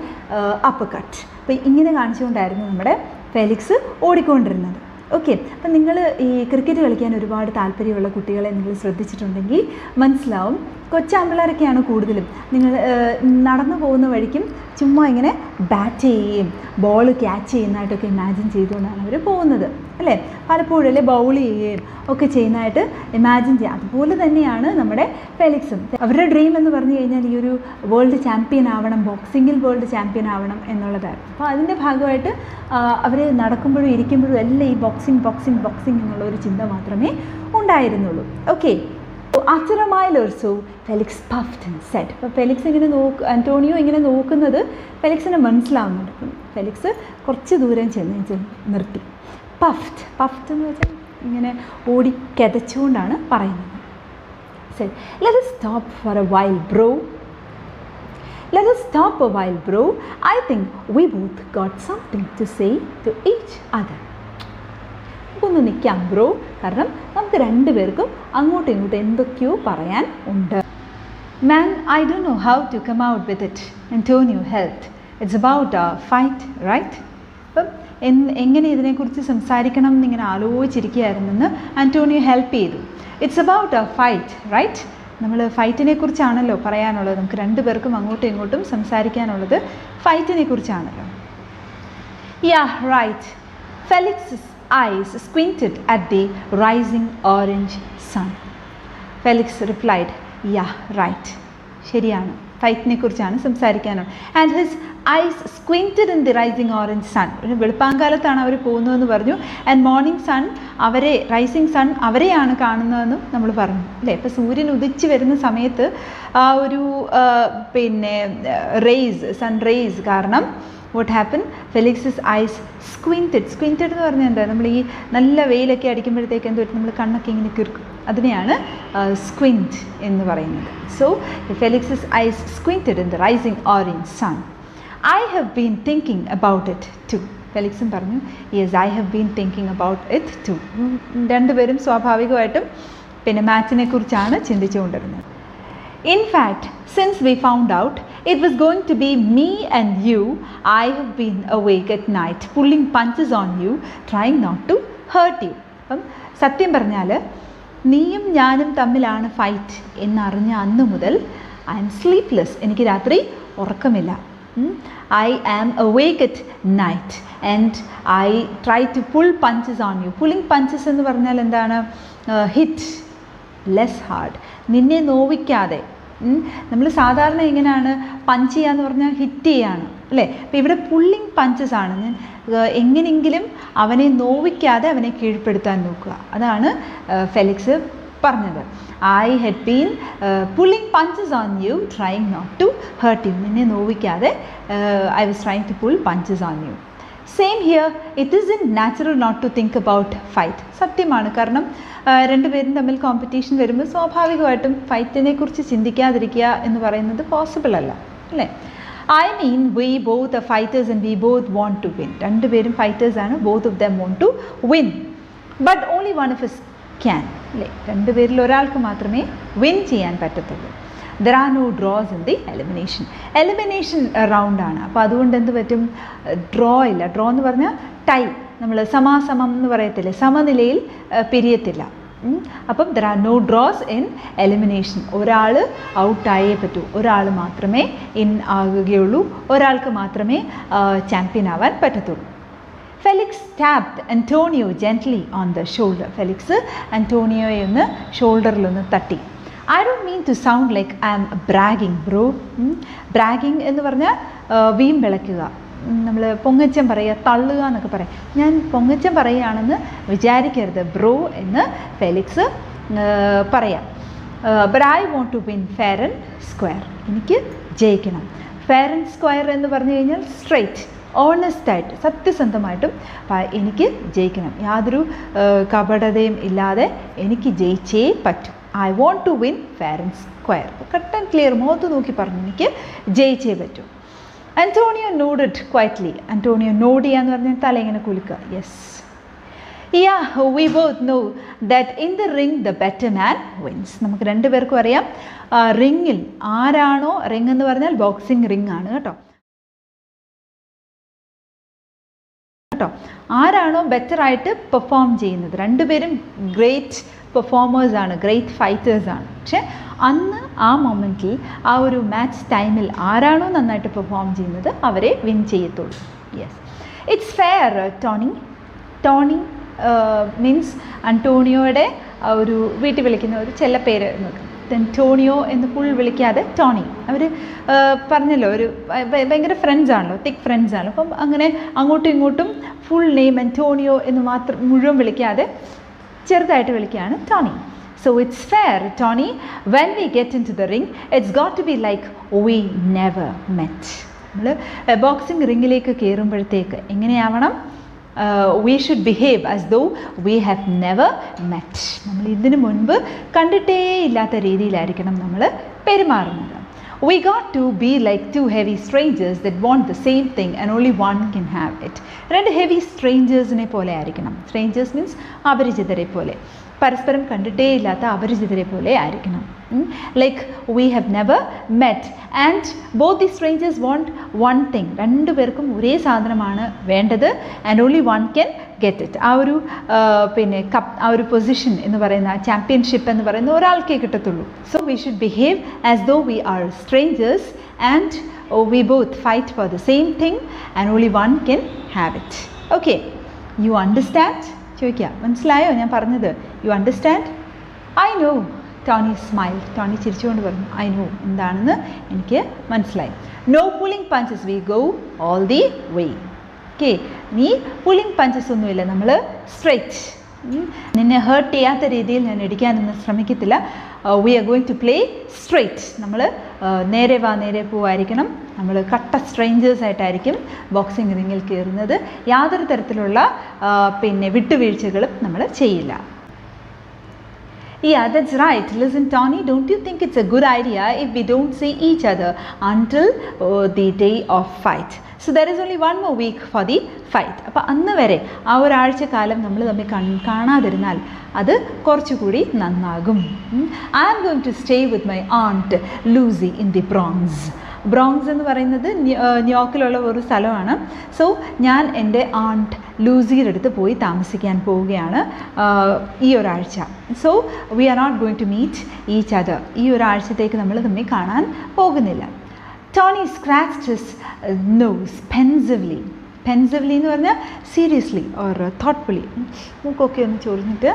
uppercut. അപ്പോൾ ഇങ്ങനെ കാണിച്ചുകൊണ്ടായിരുന്നു നമ്മുടെ ഫെലിക്സ് ഓടിക്കൊണ്ടിരുന്നത്. ഓക്കെ, അപ്പം നിങ്ങൾ ഈ ക്രിക്കറ്റ് കളിക്കാൻ ഒരുപാട് താല്പര്യമുള്ള കുട്ടികളെ നിങ്ങൾ ശ്രദ്ധിച്ചിട്ടുണ്ടെങ്കിൽ മനസ്സിലാവും. കൊച്ചാമ്പിള്ളേരൊക്കെയാണ് കൂടുതലും. നിങ്ങൾ നടന്നു പോകുന്ന വഴിക്കും ചുമ്മാ ഇങ്ങനെ ബാറ്റ് ചെയ്യുകയും ബോൾ ക്യാച്ച് ചെയ്യുന്നതായിട്ടൊക്കെ ഇമാജിൻ ചെയ്തുകൊണ്ടാണ് അവർ പോകുന്നത് അല്ലേ? പലപ്പോഴും അല്ലേ ബൗൾ ചെയ്യുകയും ഒക്കെ ചെയ്യുന്നതായിട്ട് ഇമാജിൻ ചെയ്യുക. അതുപോലെ തന്നെയാണ് നമ്മുടെ ഫെലിക്സും. അവരുടെ ഡ്രീം എന്ന് പറഞ്ഞു കഴിഞ്ഞാൽ ഈ ഒരു വേൾഡ് ചാമ്പ്യൻ ആവണം, ബോക്സിങ്ങിൽ വേൾഡ് ചാമ്പ്യൻ ആവണം എന്നുള്ളതായിരുന്നു. അപ്പോൾ അതിൻ്റെ ഭാഗമായിട്ട് അവർ നടക്കുമ്പോഴും ഇരിക്കുമ്പോഴും എല്ലാം ഈ ബോക്സിങ് ബോക്സിങ് ബോക്സിങ് എന്നുള്ള ഒരു ചിന്ത മാത്രമേ ഉണ്ടായിരുന്നുള്ളൂ. Okay, after a mile or so, Felix puffed and said. അപ്പോൾ ഫെലിക്സ് ഇങ്ങനെ അന്റോണിയോ ഇങ്ങനെ നോക്കുന്നത് ഫെലിക്സിന് മനസ്സിലാവുന്നുണ്ട്. ഫെലിക്സ് കുറച്ച് ദൂരം ചെന്ന് നിർത്തി. പഫ്ഡ് എന്ന് വെച്ചാൽ ഇങ്ങനെ ഓടി കിതച്ചുകൊണ്ടാണ് പറയുന്നത്. said, let us stop for a while, bro. Let us stop a while, bro. I think we both got something to say to each other. ഒന്ന് നിൽക്കാം ബ്രോ, കാരണം നമുക്ക് രണ്ടുപേർക്കും അങ്ങോട്ടും ഇങ്ങോട്ടും എന്തൊക്കെയോ പറയാൻ ഉണ്ട്. Man, I don't know how to come out with it. Antonio helped. It's about a fight, right? അപ്പം എങ്ങനെ ഇതിനെക്കുറിച്ച് സംസാരിക്കണം എന്നിങ്ങനെ ആലോചിച്ചിരിക്കുകയായിരുന്നെന്ന് ആന്റോണിയോ ഹെൽപ്പ് ചെയ്തു. It's about a fight, right? നമ്മൾ ഫൈറ്റിനെ കുറിച്ചാണല്ലോ പറയാനുള്ളത്. നമുക്ക് രണ്ടുപേർക്കും അങ്ങോട്ടും ഇങ്ങോട്ടും സംസാരിക്കാനുള്ളത് ഫൈറ്റിനെ കുറിച്ചാണല്ലോ. Yeah, right. Felix eyes squinted at the rising orange sun. Felix replied, yeah, right. ശരിയാണ്, ഫൈറ്റിനെ കുറിച്ചാണ് സംസാരിക്കാനാണ്. And his eyes squinted in the rising orange sun. വെളുപ്പാങ്കാലത്താണ് അവർ പോകുന്നതെന്ന് പറഞ്ഞു. And morning sun rising sun അവരെയാണ് കാണുന്നതെന്നും നമ്മൾ പറഞ്ഞു അല്ലേ? ഇപ്പോൾ സൂര്യൻ ഉദിച്ച് വരുന്ന സമയത്ത് ആ ഒരു പിന്നെ സൺ റേസ് കാരണം what happened? Felix's eyes squinted എന്ന് പറഞ്ഞാൽ എന്താ? നമ്മൾ ഈ നല്ല വെയിലൊക്കെ അടിക്കുമ്പോഴത്തേക്ക് എന്ത് പറ്റും? നമ്മൾ കണ്ണൊക്കെ ഇങ്ങനെ കിറുക്കും. അതിനെയാണ് സ്ക്വിൻറ്റ് എന്ന് പറയുന്നത്. So Felix's eyes squinted in the rising orange sun. I have been thinking about it too. ഫെലിക്സും പറഞ്ഞു, yes, I have been thinking about it too. രണ്ടുപേരും സ്വാഭാവികമായിട്ടും പിന്നെ മാച്ചിനെ കുറിച്ചാണ് ചിന്തിച്ചുകൊണ്ടിരുന്നത്. In fact, since we found out it was going to be me and you, I have been awake at night pulling punches on you, trying not to hurt you. അപ്പം സത്യം പറഞ്ഞാൽ നീയും ഞാനും തമ്മിലാണ് ഫൈറ്റ് എന്നറിഞ്ഞ അന്ന് മുതൽ ഐ ആം സ്ലീപ്ലെസ്. എനിക്ക് രാത്രി ഉറക്കമില്ല. I am awake at night and I try to pull punches on you. Pulling punches എന്ന് പറഞ്ഞാൽ എന്താണ്? ഹിറ്റ് ലെസ് ഹാർഡ്, നിന്നെ നോവിക്കാതെ. നമ്മൾ സാധാരണ എങ്ങനെയാണ് പഞ്ച് ചെയ്യാന്ന് പറഞ്ഞാൽ ഹിറ്റ് ചെയ്യാണ് അല്ലേ? അപ്പോൾ ഇവിടെ പുള്ളിങ് പഞ്ചസ് ആണ്. ഞാൻ എങ്ങനെയെങ്കിലും അവനെ നോവിക്കാതെ അവനെ കീഴ്പ്പെടുത്താൻ നോക്കുക. അതാണ് ഫെലിക്സ് പറഞ്ഞത്. I had been pulling punches on you, trying not to hurt you. നിന്നെ നോവിക്കാതെ I was trying to pull punches on you. Same here, it is unnatural not to think about fight. സത്യമാണ്, കാരണം രണ്ടുപേരും തമ്മിൽ കോമ്പറ്റീഷൻ വരുമ്പോൾ സ്വാഭാവികമായിട്ടും ഫൈറ്റിനെ കുറിച്ച് ചിന്തിക്കാതിരിക്കുക എന്ന് പറയുന്നത് പോസിബിൾ അല്ല അല്ലേ? I mean we both are fighters and we both want to win. രണ്ടുപേരും ഫൈറ്റേഴ്സാണ്, both of them want to win. But only one of us can അല്ലേ? രണ്ടുപേരിൽ ഒരാൾക്ക് മാത്രമേ വിൻ ചെയ്യാൻ പറ്റത്തുള്ളൂ. There are no draws in the elimination റൗണ്ടാണ്. അപ്പോൾ അതുകൊണ്ട് എന്ത് പറ്റും? ഡ്രോ ഇല്ല. ഡ്രോ എന്ന് പറഞ്ഞാൽ ടൈ. നമ്മൾ സമാസമം എന്ന് പറയത്തില്ലേ, സമനിലയിൽ പിരിയത്തില്ല. അപ്പം there are no draws in elimination. ഒരാൾ ഔട്ടായേ പറ്റൂ, ഒരാൾ മാത്രമേ ഇൻ ആകുകയുള്ളൂ, ഒരാൾക്ക് മാത്രമേ ചാമ്പ്യൻ ആവാൻ പറ്റത്തുള്ളൂ. Felix tapped Antonio gently on the shoulder. Felix അന്റോണിയോയെ ഒന്ന് ഷോൾഡറിലൊന്ന് തട്ടി. I don't mean to sound like I am bragging, bro. Bragging എന്ന് പറഞ്ഞാൽ വീം വിളക്കുക, നമ്മൾ പൊങ്ങച്ചം പറയുക, തള്ളുക എന്നൊക്കെ പറയാം. ഞാൻ പൊങ്ങച്ചം പറയുകയാണെന്ന് വിചാരിക്കരുത് ബ്രോ എന്ന് ഫെലിക്സ് പറയാം. But I want to win fair and square. എനിക്ക് ജയിക്കണം. ഫെയർ ആൻഡ് സ്ക്വയർ എന്ന് പറഞ്ഞു കഴിഞ്ഞാൽ സ്ട്രെയിറ്റ്, ഓണസ്റ്റായിട്ട്, സത്യസന്ധമായിട്ടും എനിക്ക് ജയിക്കണം. യാതൊരു കപടതയും ഇല്ലാതെ എനിക്ക് ജയിച്ചേ പറ്റൂ. I want to win fair and square. Cut and clear, മുഖത്ത് നോക്കി പറഞ്ഞു എനിക്ക് ജയിച്ചേ പറ്റൂ. Antonio nodded quietly. Antonio nod ചെയ്യുക എന്ന് പറഞ്ഞാൽ തല ഇങ്ങനെ കുലുക്കുക. Yes. Yeah, we both know that in the ring the better man wins. നമുക്ക് രണ്ടുപേർക്കും അറിയാം റിങ്ങിൽ ആരാണോ, റിങ് എന്ന് പറഞ്ഞാൽ ബോക്സിംഗ് റിങ് ആണ് കേട്ടോ, ആരാണോ ബെറ്റർ ആയിട്ട് പെർഫോം ചെയ്യുന്നത്. രണ്ടുപേരും ഗ്രേറ്റ് പെർഫോമേഴ്സാണ്, ഗ്രേറ്റ് ഫൈറ്റേഴ്സാണ്. പക്ഷെ അന്ന് ആ മൊമെൻറ്റിൽ, ആ ഒരു മാച്ച് ടൈമിൽ ആരാണോ നന്നായിട്ട് പെർഫോം ചെയ്യുന്നത് അവരെ വിൻ ചെയ്യത്തുള്ളൂ. Yes, it's fair Tony. Tony means അന്റോണിയോയുടെ ഒരു വീട്ടിൽ വിളിക്കുന്ന ഒരു ചെല്ലപ്പേര്. ടോണിയോ എന്ന് ഫുൾ വിളിക്കാതെ ടോണി. അവർ പറഞ്ഞല്ലോ, ഒരു ഭയങ്കര ഫ്രണ്ട്സാണല്ലോ, തിക്ക് ഫ്രണ്ട്സാണല്ലോ. അപ്പം അങ്ങനെ അങ്ങോട്ടും ഇങ്ങോട്ടും ഫുൾ നെയിം അന്റോണിയോ എന്ന് മാത്രം മുഴുവൻ വിളിക്കാതെ ചെറുതായിട്ട് വിളിക്കുകയാണ് Tony. So it's fair, Tony, when we get into the ring, it's got to be like we never met. നമ്മൾ boxing റിങ്ങിലേക്ക് കയറുമ്പോഴത്തേക്ക് എങ്ങനെയാവണം? we should behave as though we have never met. നമ്മൾ ഇതിനു മുൻപ് കണ്ടിട്ടേ ഇല്ലാത്ത രീതിയിലായിരിക്കണം നമ്മൾ പെരുമാറുന്നത്. We got to be like two heavy strangers that want the same thing and only one can have it. രണ്ട് ഹെവി സ്ട്രേഞ്ചേഴ്സിനെ പോലെ ആയിരിക്കണം. സ്ട്രേഞ്ചേഴ്സ് മീൻസ് അപരിചിതരെ പോലെ, പരസ്പരം കണ്ടിട്ടേ ഇല്ലാത്ത അപരിചിതരെ പോലെ ആയിരിക്കണം. Like we have never met and both the strangers want one thing. രണ്ടുപേർക്കും ഒരേ സാധനമാണ് വേണ്ടത്. And only one can get it. ആ ഒരു പിന്നെ കപ്പ്, ആ ഒരു പൊസിഷൻ എന്ന് പറയുന്ന, ചാമ്പ്യൻഷിപ്പ് എന്ന് പറയുന്ന ഒരാൾക്കേ കിട്ടത്തുള്ളൂ. So we should behave as though we are strangers and we both fight for the same thing and only one can have it. Okay, you understand? ചോദിക്കുക, മനസ്സിലായോ ഞാൻ പറഞ്ഞത്? You understand? I know. Tony smiled. Tony ചിരിച്ചുകൊണ്ട് പറഞ്ഞു, ഐ നോ, എന്താണെന്ന് എനിക്ക് മനസ്സിലായി. No pulling punches, we go all the way. Okay, നീ പുള്ളിങ് പഞ്ചസ് ഒന്നുമില്ല, നമ്മൾ സ്ട്രെയിറ്റ്. നിന്നെ ഹേർട്ട് ചെയ്യാത്ത രീതിയിൽ ഞാൻ ഇടിക്കാനൊന്നും ശ്രമിക്കത്തില്ല. We are going to play straight. നമ്മൾ നേരെ വാ നേരെ പോവായിരിക്കണം. നമ്മൾ കട്ട സ്ട്രേഞ്ചേഴ്സായിട്ടായിരിക്കും ബോക്സിംഗ് റിങ്ങിൽ കയറുന്നത്. യാതൊരു തരത്തിലുള്ള പിന്നെ വിട്ടുവീഴ്ചകളും നമ്മൾ ചെയ്യില്ല. Yeah, that's right. Listen, Tony, don't you think it's a good idea if we don't see each other until the day of fight? So there is only one more week for the fight. അപ്പോൾ അന്ന് വരെ ആ ഒരാഴ്ച കാലം നമ്മൾ തമ്മിൽ കാണാതിരുന്നാൽ അത് കുറച്ചുകൂടി നന്നാകും. I am going to stay with my aunt Lucy in the Bronx. Bronx എന്ന് പറയുന്നത് ന്യൂയോർക്കിലുള്ള ഒരു സ്ഥലമാണ്. സോ ഞാൻ എൻ്റെ ആണ്ട് ലൂസിയുടെ അടുത്ത് പോയി താമസിക്കാൻ പോവുകയാണ് ഈ ഒരാഴ്ച. So we are not going to meet each other. ഈ ഒരാഴ്ചത്തേക്ക് നമ്മൾ തമ്മിൽ കാണാൻ പോകുന്നില്ല. Tony scratched his nose pensively. Pensively എന്ന് പറഞ്ഞാൽ സീരിയസ്ലി ഓർ തോട്ട്ഫുള്ളി. മൂക്കൊക്കെ ഒന്ന് ചൊറിഞ്ഞിട്ട്,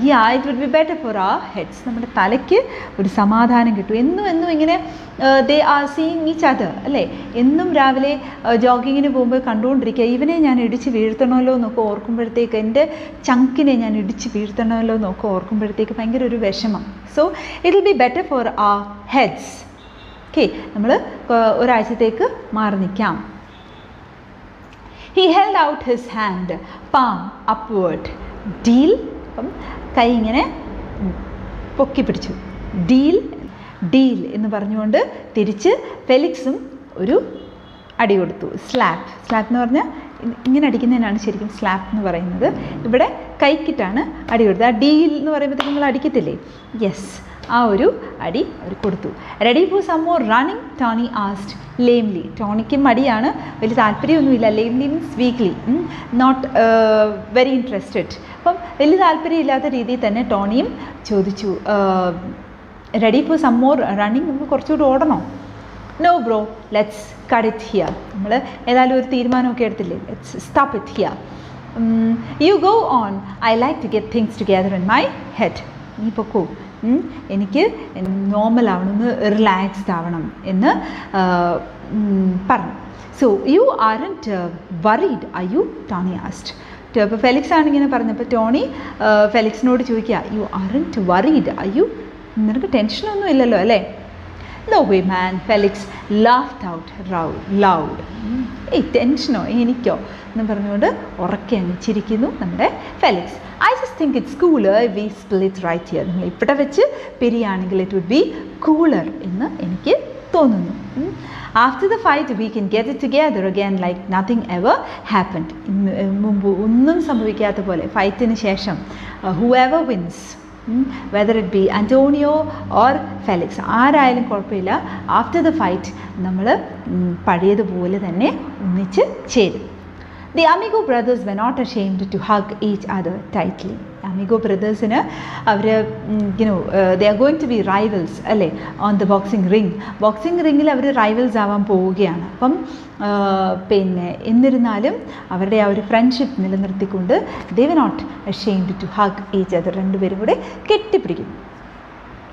yeah, it would be better for our heads. നമ്മുടെ തലയ്ക്ക് ഒരു സമാധാനം കിട്ടും. എന്നും ഇങ്ങനെ they are seeing each other അല്ലേ? എന്നും രാവിലെ ജോഗിങ്ങിന് പോകുമ്പോൾ കണ്ടുകൊണ്ടിരിക്കുക, ഇവനെ ഞാൻ ഇടിച്ച് വീഴ്ത്തണമല്ലോ എന്നൊക്കെ ഓർക്കുമ്പോഴത്തേക്ക്, എൻ്റെ ചങ്കിനെ ഞാൻ ഇടിച്ച് വീഴ്ത്തണമല്ലോ എന്നൊക്കെ ഓർക്കുമ്പോഴത്തേക്ക് ഭയങ്കര ഒരു വിഷമം. So it will be better for our heads. Okay, നമ്മൾ ഒരാഴ്ചത്തേക്ക് മാറി നിൽക്കാം. He held out his hand, palm upward. Deal. അപ്പം കൈ ഇങ്ങനെ പൊക്കി പിടിച്ചു. ഡീൽ, ഡീൽ എന്ന് പറഞ്ഞുകൊണ്ട് തിരിച്ച് ഫെലിക്സും ഒരു അടി കൊടുത്തു. സ്ലാപ്പ്. സ്ലാപ്പ് എന്ന് പറഞ്ഞാൽ ഇങ്ങനെ അടിക്കുന്നതിനാണ് ശരിക്കും സ്ലാപ്പ് എന്ന് പറയുന്നത്. ഇവിടെ കൈക്കിട്ടാണ് അടി കൊടുത്തത്. ആ ഡീൽ എന്ന് പറയുമ്പോഴത്തേക്ക് നമ്മൾ അടിക്കത്തില്ലേ? യെസ്, ആ ഒരു അടി അവർ കൊടുത്തു. Ready for some more running, Tony asked lamely. ടോണിക്ക് മടിയാണ്, വലിയ താല്പര്യമൊന്നുമില്ല. Lamely means weakly, not very interested. അപ്പം വലിയ താല്പര്യമില്ലാത്ത രീതിയിൽ തന്നെ ടോണിയും ചോദിച്ചു, ready for some more running, നമുക്ക് കുറച്ചുകൂടി ഓടണോ? No bro, let's cut it here. നമ്മൾ ഏതായാലും ഒരു തീരുമാനമൊക്കെ എടുത്തില്ലേ, let's stop it here. You go on, I like to get things together in my head. നീ പൊക്കോ, എനിക്ക് നോർമൽ ആവണം, ഒന്ന് റിലാക്സ്ഡ് ആവണം എന്ന് പറഞ്ഞു. So you aren't worried are you, Tony asked. അപ്പോൾ ഫെലിക്സ് ആണ് ഇങ്ങനെ പറഞ്ഞപ്പോൾ ടോണി ഫെലിക്സിനോട് ചോദിക്കുക, you aren't worried are you, നിനക്ക് ടെൻഷനൊന്നും ഇല്ലല്ലോ അല്ലേ? No way man, Felix laughed out loud. ഏയ് ടെൻഷനോ എനിക്കോ എന്ന് പറഞ്ഞുകൊണ്ട് ഉറക്കെ അങ്ങ് ചിരിക്കുന്നു നമ്മുടെ Felix. I just think it's cooler if we split right here. നമ്മൾ ഇവിടെ വെച്ച് പിരിയാണെങ്കിൽ it would be cooler എന്ന് എനിക്ക് തോന്നുന്നു. After the fight we can get it together again like nothing ever happened. മുമ്പ് ഒന്നും സംഭവിക്കാത്ത പോലെ ഫൈറ്റിന് ശേഷം whoever wins, whether it be Antonio or Felix, ആരായാലും കുഴപ്പമില്ല, ആഫ്റ്റർ ദ ഫൈറ്റ് നമ്മൾ പഴയതുപോലെ തന്നെ ഒന്നിച്ച് ചേരും. The AMIGO brothers were not ashamed to hug each other tightly. AMIGO brothersന് അവർ they are going to be rivals അല്ലേ on the boxing ring. Boxing റിങ്ങിൽ അവർ റൈവൽസ് ആവാൻ പോവുകയാണ്. അപ്പം പിന്നെ എന്നിരുന്നാലും അവരുടെ ആ ഒരു ഫ്രണ്ട്ഷിപ്പ് നിലനിർത്തിക്കൊണ്ട് they were not ashamed to hug each other. രണ്ടുപേരും കൂടെ കെട്ടിപ്പിടിക്കും.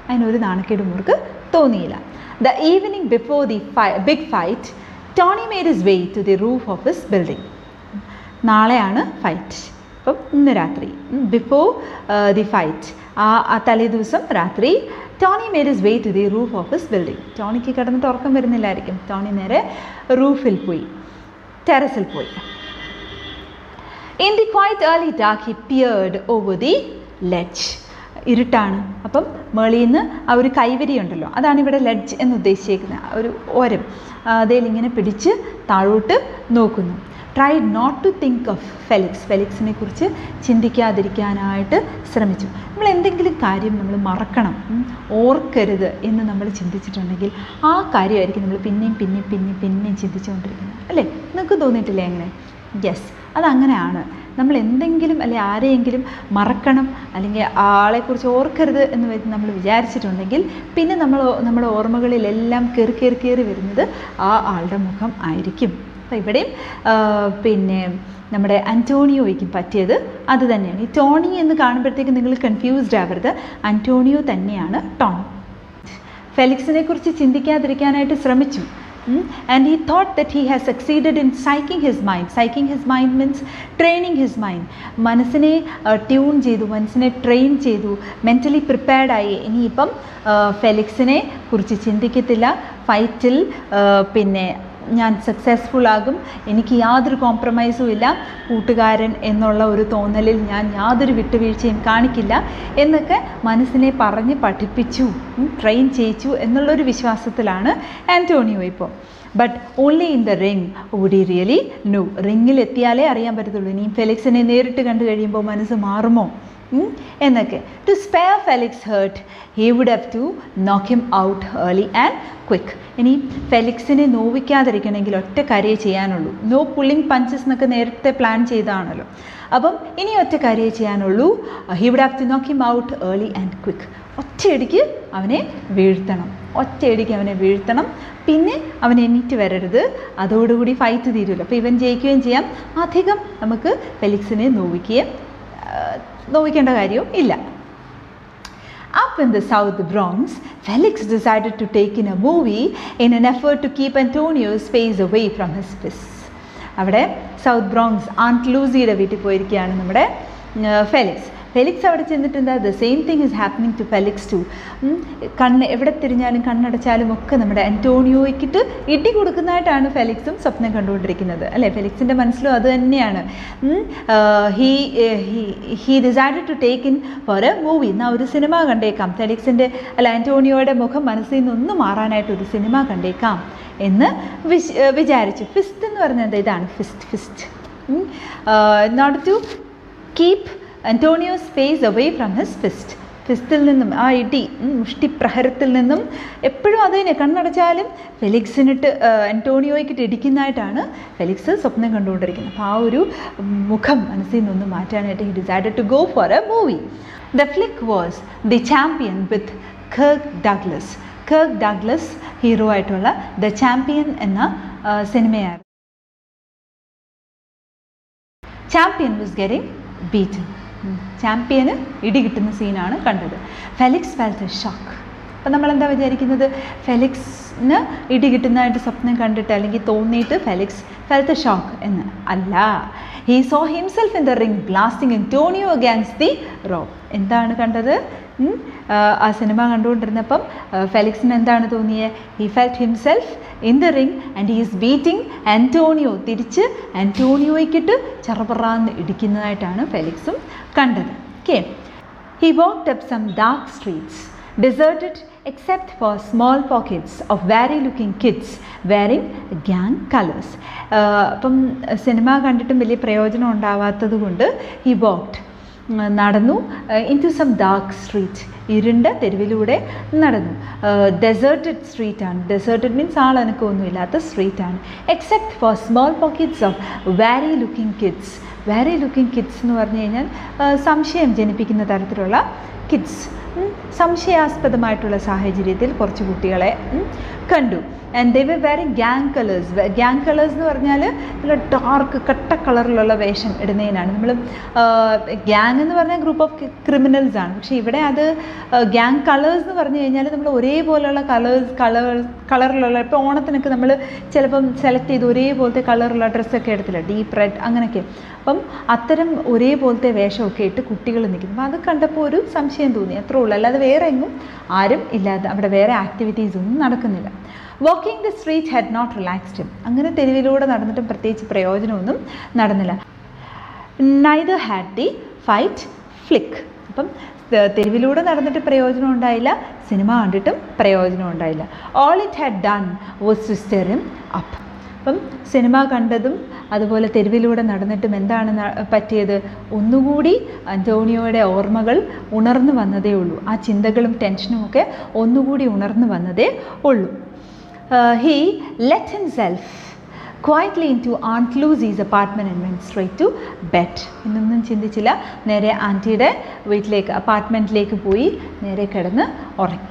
അതിനൊരു നാണക്കേടും അവർക്ക് തോന്നിയില്ല. The evening before the big fight, Tony made his way to the roof of his building. നാളെയാണ് ഫൈറ്റ്. അപ്പം ഇന്ന് രാത്രി ബിഫോർ ദി ഫൈറ്റ്, ആ തലേ ദിവസം രാത്രി Tony made his way to the roof of his building. ടോണിക്ക് കിടന്നിട്ട് ഉറക്കം വരുന്നില്ലായിരിക്കും. ടോണി നേരെ റൂഫിൽ പോയി, ടെറസിൽ പോയി. In the quiet early dark he peered over the ledge. ഇരുട്ടാണ്, അപ്പം മേളിൽ നിന്ന് ആ ഒരു കൈവരി ഉണ്ടല്ലോ, അതാണ് ഇവിടെ ലെഡ്ജ് എന്ന് ഉദ്ദേശിച്ചിരിക്കുന്നത്. ഒരു ഓരം അതിലിങ്ങനെ പിടിച്ച് താഴോട്ട് നോക്കുന്നു. Tried not to think of Felix. ഫെലിക്സിനെ കുറിച്ച് ചിന്തിക്കാതിരിക്കാനായിട്ട് ശ്രമിച്ചു. നമ്മൾ എന്തെങ്കിലും കാര്യം നമ്മൾ മറക്കണം, ഓർക്കരുത് എന്ന് നമ്മൾ ചിന്തിച്ചിട്ടുണ്ടെങ്കിൽ ആ കാര്യമായിരിക്കും നമ്മൾ പിന്നെയും ചിന്തിച്ചുകൊണ്ടിരിക്കുന്നത് അല്ലേ? നിങ്ങൾക്ക് തോന്നിയിട്ടില്ലേ അങ്ങനെ? യെസ്, അതങ്ങനെയാണ്. നമ്മൾ എന്തെങ്കിലും അല്ലെ ആരെയെങ്കിലും മറക്കണം അല്ലെങ്കിൽ ആളെക്കുറിച്ച് ഓർക്കരുത് എന്ന് നമ്മൾ വിചാരിച്ചിട്ടുണ്ടെങ്കിൽ പിന്നെ നമ്മുടെ ഓർമ്മകളിലെല്ലാം കയറി വരുന്നത് ആ ആളുടെ മുഖം ആയിരിക്കും. അപ്പോൾ ഇവിടെയും പിന്നെ നമ്മുടെ അന്റോണിയോയ്ക്കും പറ്റിയത് അത് തന്നെയാണ്. ഈ ടോണി എന്ന് കാണുമ്പോഴത്തേക്ക് നിങ്ങൾ കൺഫ്യൂസ്ഡ് ആവരുത്, അന്റോണിയോ തന്നെയാണ് ടോണി. ഫെലിക്സിനെ കുറിച്ച് ചിന്തിക്കാതിരിക്കാനായിട്ട് ശ്രമിച്ചു. And he thought that he has succeeded in psyching his mind. Psyching his mind means training his mind. മനസ്സിനെ ട്യൂൺ ചെയ്തു, മനസ്സിനെ ട്രെയിൻ ചെയ്തു, മെൻ്റലി പ്രിപ്പയർഡ് ആയി. ഇനിയിപ്പം ഫെലിക്സിനെ കുറിച്ച് ചിന്തിക്കത്തില്ല. ഫൈറ്റിൽ പിന്നെ ഞാൻ സക്സസ്ഫുൾ ആകും, എനിക്ക് യാതൊരു കോംപ്രമൈസും ഇല്ല, കൂട്ടുകാരൻ എന്നുള്ള ഒരു തോന്നലിൽ ഞാൻ യാതൊരു വിട്ടുവീഴ്ചയും കാണിക്കില്ല എന്നൊക്കെ മനസ്സിനെ പറഞ്ഞ് പഠിപ്പിച്ചു, ട്രെയിൻ ചെയ്യിച്ചു എന്നുള്ളൊരു വിശ്വാസത്തിലാണ് ആൻ്റോണിയോ ഇപ്പോൾ. But only in the ring would he really know. റിങ്ങിലെത്തിയാലേ അറിയാൻ പറ്റത്തുള്ളൂ ഇനിയും ഫെലിക്സിനെ നേരിട്ട് കണ്ടു കഴിയുമ്പോൾ മനസ്സ് മാറുമോ എന്നൊക്കെ. To spare Felix hurt he would have to knock him out early and quick. ഇനി ഫെലിക്സിനെ നോവിക്കാതിരിക്കണമെങ്കിൽ ഒറ്റ കാര്യമേ ചെയ്യാനുള്ളൂ. നോ പുള്ളിങ് പഞ്ചസ് എന്നൊക്കെ നേരത്തെ പ്ലാൻ ചെയ്താണല്ലോ. അപ്പം ഇനി ഒറ്റ കാര്യമേ ചെയ്യാനുള്ളൂ. He would have to knock him out early and quick. ഒറ്റയടിക്ക് അവനെ വീഴ്ത്തണം. പിന്നെ അവൻ എണീറ്റ് വരരുത്, അതോടുകൂടി ഫൈറ്റ് തീരുമല്ലോ. അപ്പോൾ ഇവൻ ജയിക്കുകയും ചെയ്യാം, അധികം നമുക്ക് ഫെലിക്സിനെ നോവിക്കേണ്ട കാര്യവും ഇല്ല. Up in the South Bronx, Felix decided to take in a movie in an effort to keep Antonio's face away from his fists. അവിടെ സൗത്ത് ബ്രോങ്സ് ആൻറ്റ് ലൂസിയുടെ വീട്ടിൽ പോയിരിക്കുകയാണ് നമ്മുടെ ഫെലിക്സ് അവിടെ ചെന്നിട്ട് എന്താ, the same thing is happening to Felix too. എവിടെ തിരിഞ്ഞാലും കണ്ണടച്ചാലും ഒക്കെ നമ്മുടെ അന്റോണിയോയ്ക്കിട്ട് ഇടി കൊടുക്കുന്നതായിട്ടാണ് ഫെലിക്സും സ്വപ്നം കണ്ടുകൊണ്ടിരിക്കുന്നത് അല്ലേ? ഫെലിക്സിൻ്റെ മനസ്സിലും അത് തന്നെയാണ്. He decided to take in for a movie. എന്നാൽ ഒരു സിനിമ കണ്ടേക്കാം, ഫെലിക്സിൻ്റെ അന്റോണിയോയുടെ മുഖം മനസ്സിൽ നിന്നൊന്ന് മാറാനായിട്ട് ഒരു സിനിമ കണ്ടേക്കാം എന്ന് വിചാരിച്ചു. ഫിസ്റ്റ് എന്ന് പറഞ്ഞത് ഇതാണ്, fist. in order to keep Antonio's face away from his fist. ഫിസ്റ്റിൽ നിന്നും, ആ ഇടി, മുഷ്ടിപ്രഹരത്തിൽ നിന്നും എപ്പോഴും അത് തന്നെ കണ്ണടച്ചാലും ഫെലിക്സിനിട്ട് അന്റോണിയോയ്ക്കിട്ട് ഇടിക്കുന്നതായിട്ടാണ് ഫെലിക്സ് സ്വപ്നം കണ്ടുകൊണ്ടിരിക്കുന്നത്. അപ്പോൾ ആ ഒരു മുഖം മനസ്സിൽ നിന്നൊന്ന് മാറ്റാനായിട്ട് he decided to go for a movie. The flick was the champion with Kirk Douglas. Kirk Douglas hero ആയിട്ടുള്ള ദ ചാമ്പ്യൻ എന്ന സിനിമയാണ്. Champion was getting beaten. ചാമ്പ്യന് ഇടി കിട്ടുന്ന സീനാണ് കണ്ടത്. Felix felt a shock. അപ്പം നമ്മളെന്താ വിചാരിക്കുന്നത്, ഫെലിക്സിന് ഇടി കിട്ടുന്നതായിട്ട് സ്വപ്നം കണ്ടിട്ട് അല്ലെങ്കിൽ തോന്നിയിട്ട് ഫെലിക്സ് ഫെൽറ്റ് എ ഷോക്ക് എന്ന് അല്ല. He saw himself in the ring blasting Antonio against the rope. എന്താണ് കണ്ടത്? ആ സിനിമ കണ്ടുകൊണ്ടിരുന്നപ്പം ഫെലിക്സിന് എന്താണ് തോന്നിയത്? He felt himself in the ring and he is beating Antonio. തിരിച്ച് ആന്റോണിയോയ്ക്കിട്ട് ചറപറാന്ന് ഇടിക്കുന്നതായിട്ടാണ് ഫെലിക്സും കണ്ടത്. Okay. He walked up some dark streets deserted except for small pockets of wary looking kids wearing gang colors. അപ്പം സിനിമ കണ്ടിട്ടും വലിയ പ്രയോജനം ഉണ്ടാവാത്തത് കൊണ്ട് ഹി വാക്ക്ഡ്, നടന്നു, into some dark street, ഇരുണ്ട തെരുവിലൂടെ നടന്നു. ഡെസേർട്ടഡ് സ്ട്രീറ്റാണ്. ഡെസേർട്ടഡ് മീൻസ് ആളനക്കൊന്നുമില്ലാത്ത സ്ട്രീറ്റാണ്. Except for small pockets of wary looking kids. Wary looking kids എന്ന് പറഞ്ഞു കഴിഞ്ഞാൽ സംശയം ജനിപ്പിക്കുന്ന തരത്തിലുള്ള കിഡ്സ്, സംശയാസ്പദമായിട്ടുള്ള സാഹചര്യത്തിൽ കുറച്ച് കുട്ടികളെ കണ്ടു. And they were wearing gang colours. Gang colours എന്ന് പറഞ്ഞാൽ നല്ല ഡാർക്ക് കട്ട കളറിലുള്ള വേഷം ഇടുന്നതിനാണ്. നമ്മൾ ഗ്യാങ് എന്ന് പറഞ്ഞാൽ ഗ്രൂപ്പ് ഓഫ് ക്രിമിനൽസ് ആണ്. പക്ഷേ ഇവിടെ അത് ഗ്യാങ് കളേഴ്സ് എന്ന് പറഞ്ഞു കഴിഞ്ഞാൽ നമ്മൾ ഒരേപോലെയുള്ള കളറിലുള്ള, ഇപ്പോൾ ഓണത്തിനൊക്കെ നമ്മൾ ചിലപ്പം സെലക്ട് ചെയ്ത് ഒരേപോലത്തെ കളറുള്ള ഡ്രസ്സൊക്കെ എടുത്തില്ല, ഡീപ്പ് റെഡ് അങ്ങനെയൊക്കെ. അപ്പം അത്തരം ഒരേപോലത്തെ വേഷമൊക്കെ ഇട്ട് കുട്ടികൾ നിൽക്കുന്നു. അപ്പോൾ അത് കണ്ടപ്പോൾ ഒരു സംശയം തോന്നി, അത്രേ ഉള്ളൂ. അല്ലാതെ വേറെ എങ്ങും ആരും ഇല്ലാതെ അവിടെ വേറെ ആക്ടിവിറ്റീസ് ഒന്നും നടക്കുന്നില്ല. Walking the street had not relaxed him. അങ്ങനെ തെരുവിലൂടെ നടന്നിട്ടും പ്രത്യേകിച്ച് പ്രയോജനമൊന്നും നടന്നില്ല. Neither had the fight flick. അപ്പം തെരുവിലൂടെ നടന്നിട്ട് പ്രയോജനം ഉണ്ടായില്ല, സിനിമ കണ്ടിട്ടും പ്രയോജനം ഉണ്ടായില്ല. All it had done was to stir him up. അപ്പം സിനിമ കണ്ടതും അതുപോലെ തെരുവിലൂടെ നടന്നിട്ടും എന്താണ് പറ്റിയത്? ഒന്നുകൂടി അന്റോണിയോയുടെ ഓർമ്മകൾ ഉണർന്നു വന്നതേ ഉള്ളൂ. ആ ചിന്തകളും ടെൻഷനും ഒക്കെ ഒന്നുകൂടി ഉണർന്നു വന്നതേ ഉള്ളൂ. He let himself quietly into Aunt Lucy's apartment and went straight to bed. ഇന്നൊന്നും ചിന്തിച്ചില്ല, നേരെ ആൻറ്റിയുടെ വീട്ടിലേക്ക്, അപ്പാർട്ട്മെൻറ്റിലേക്ക് പോയി നേരെ കിടന്ന് ഉറങ്ങി.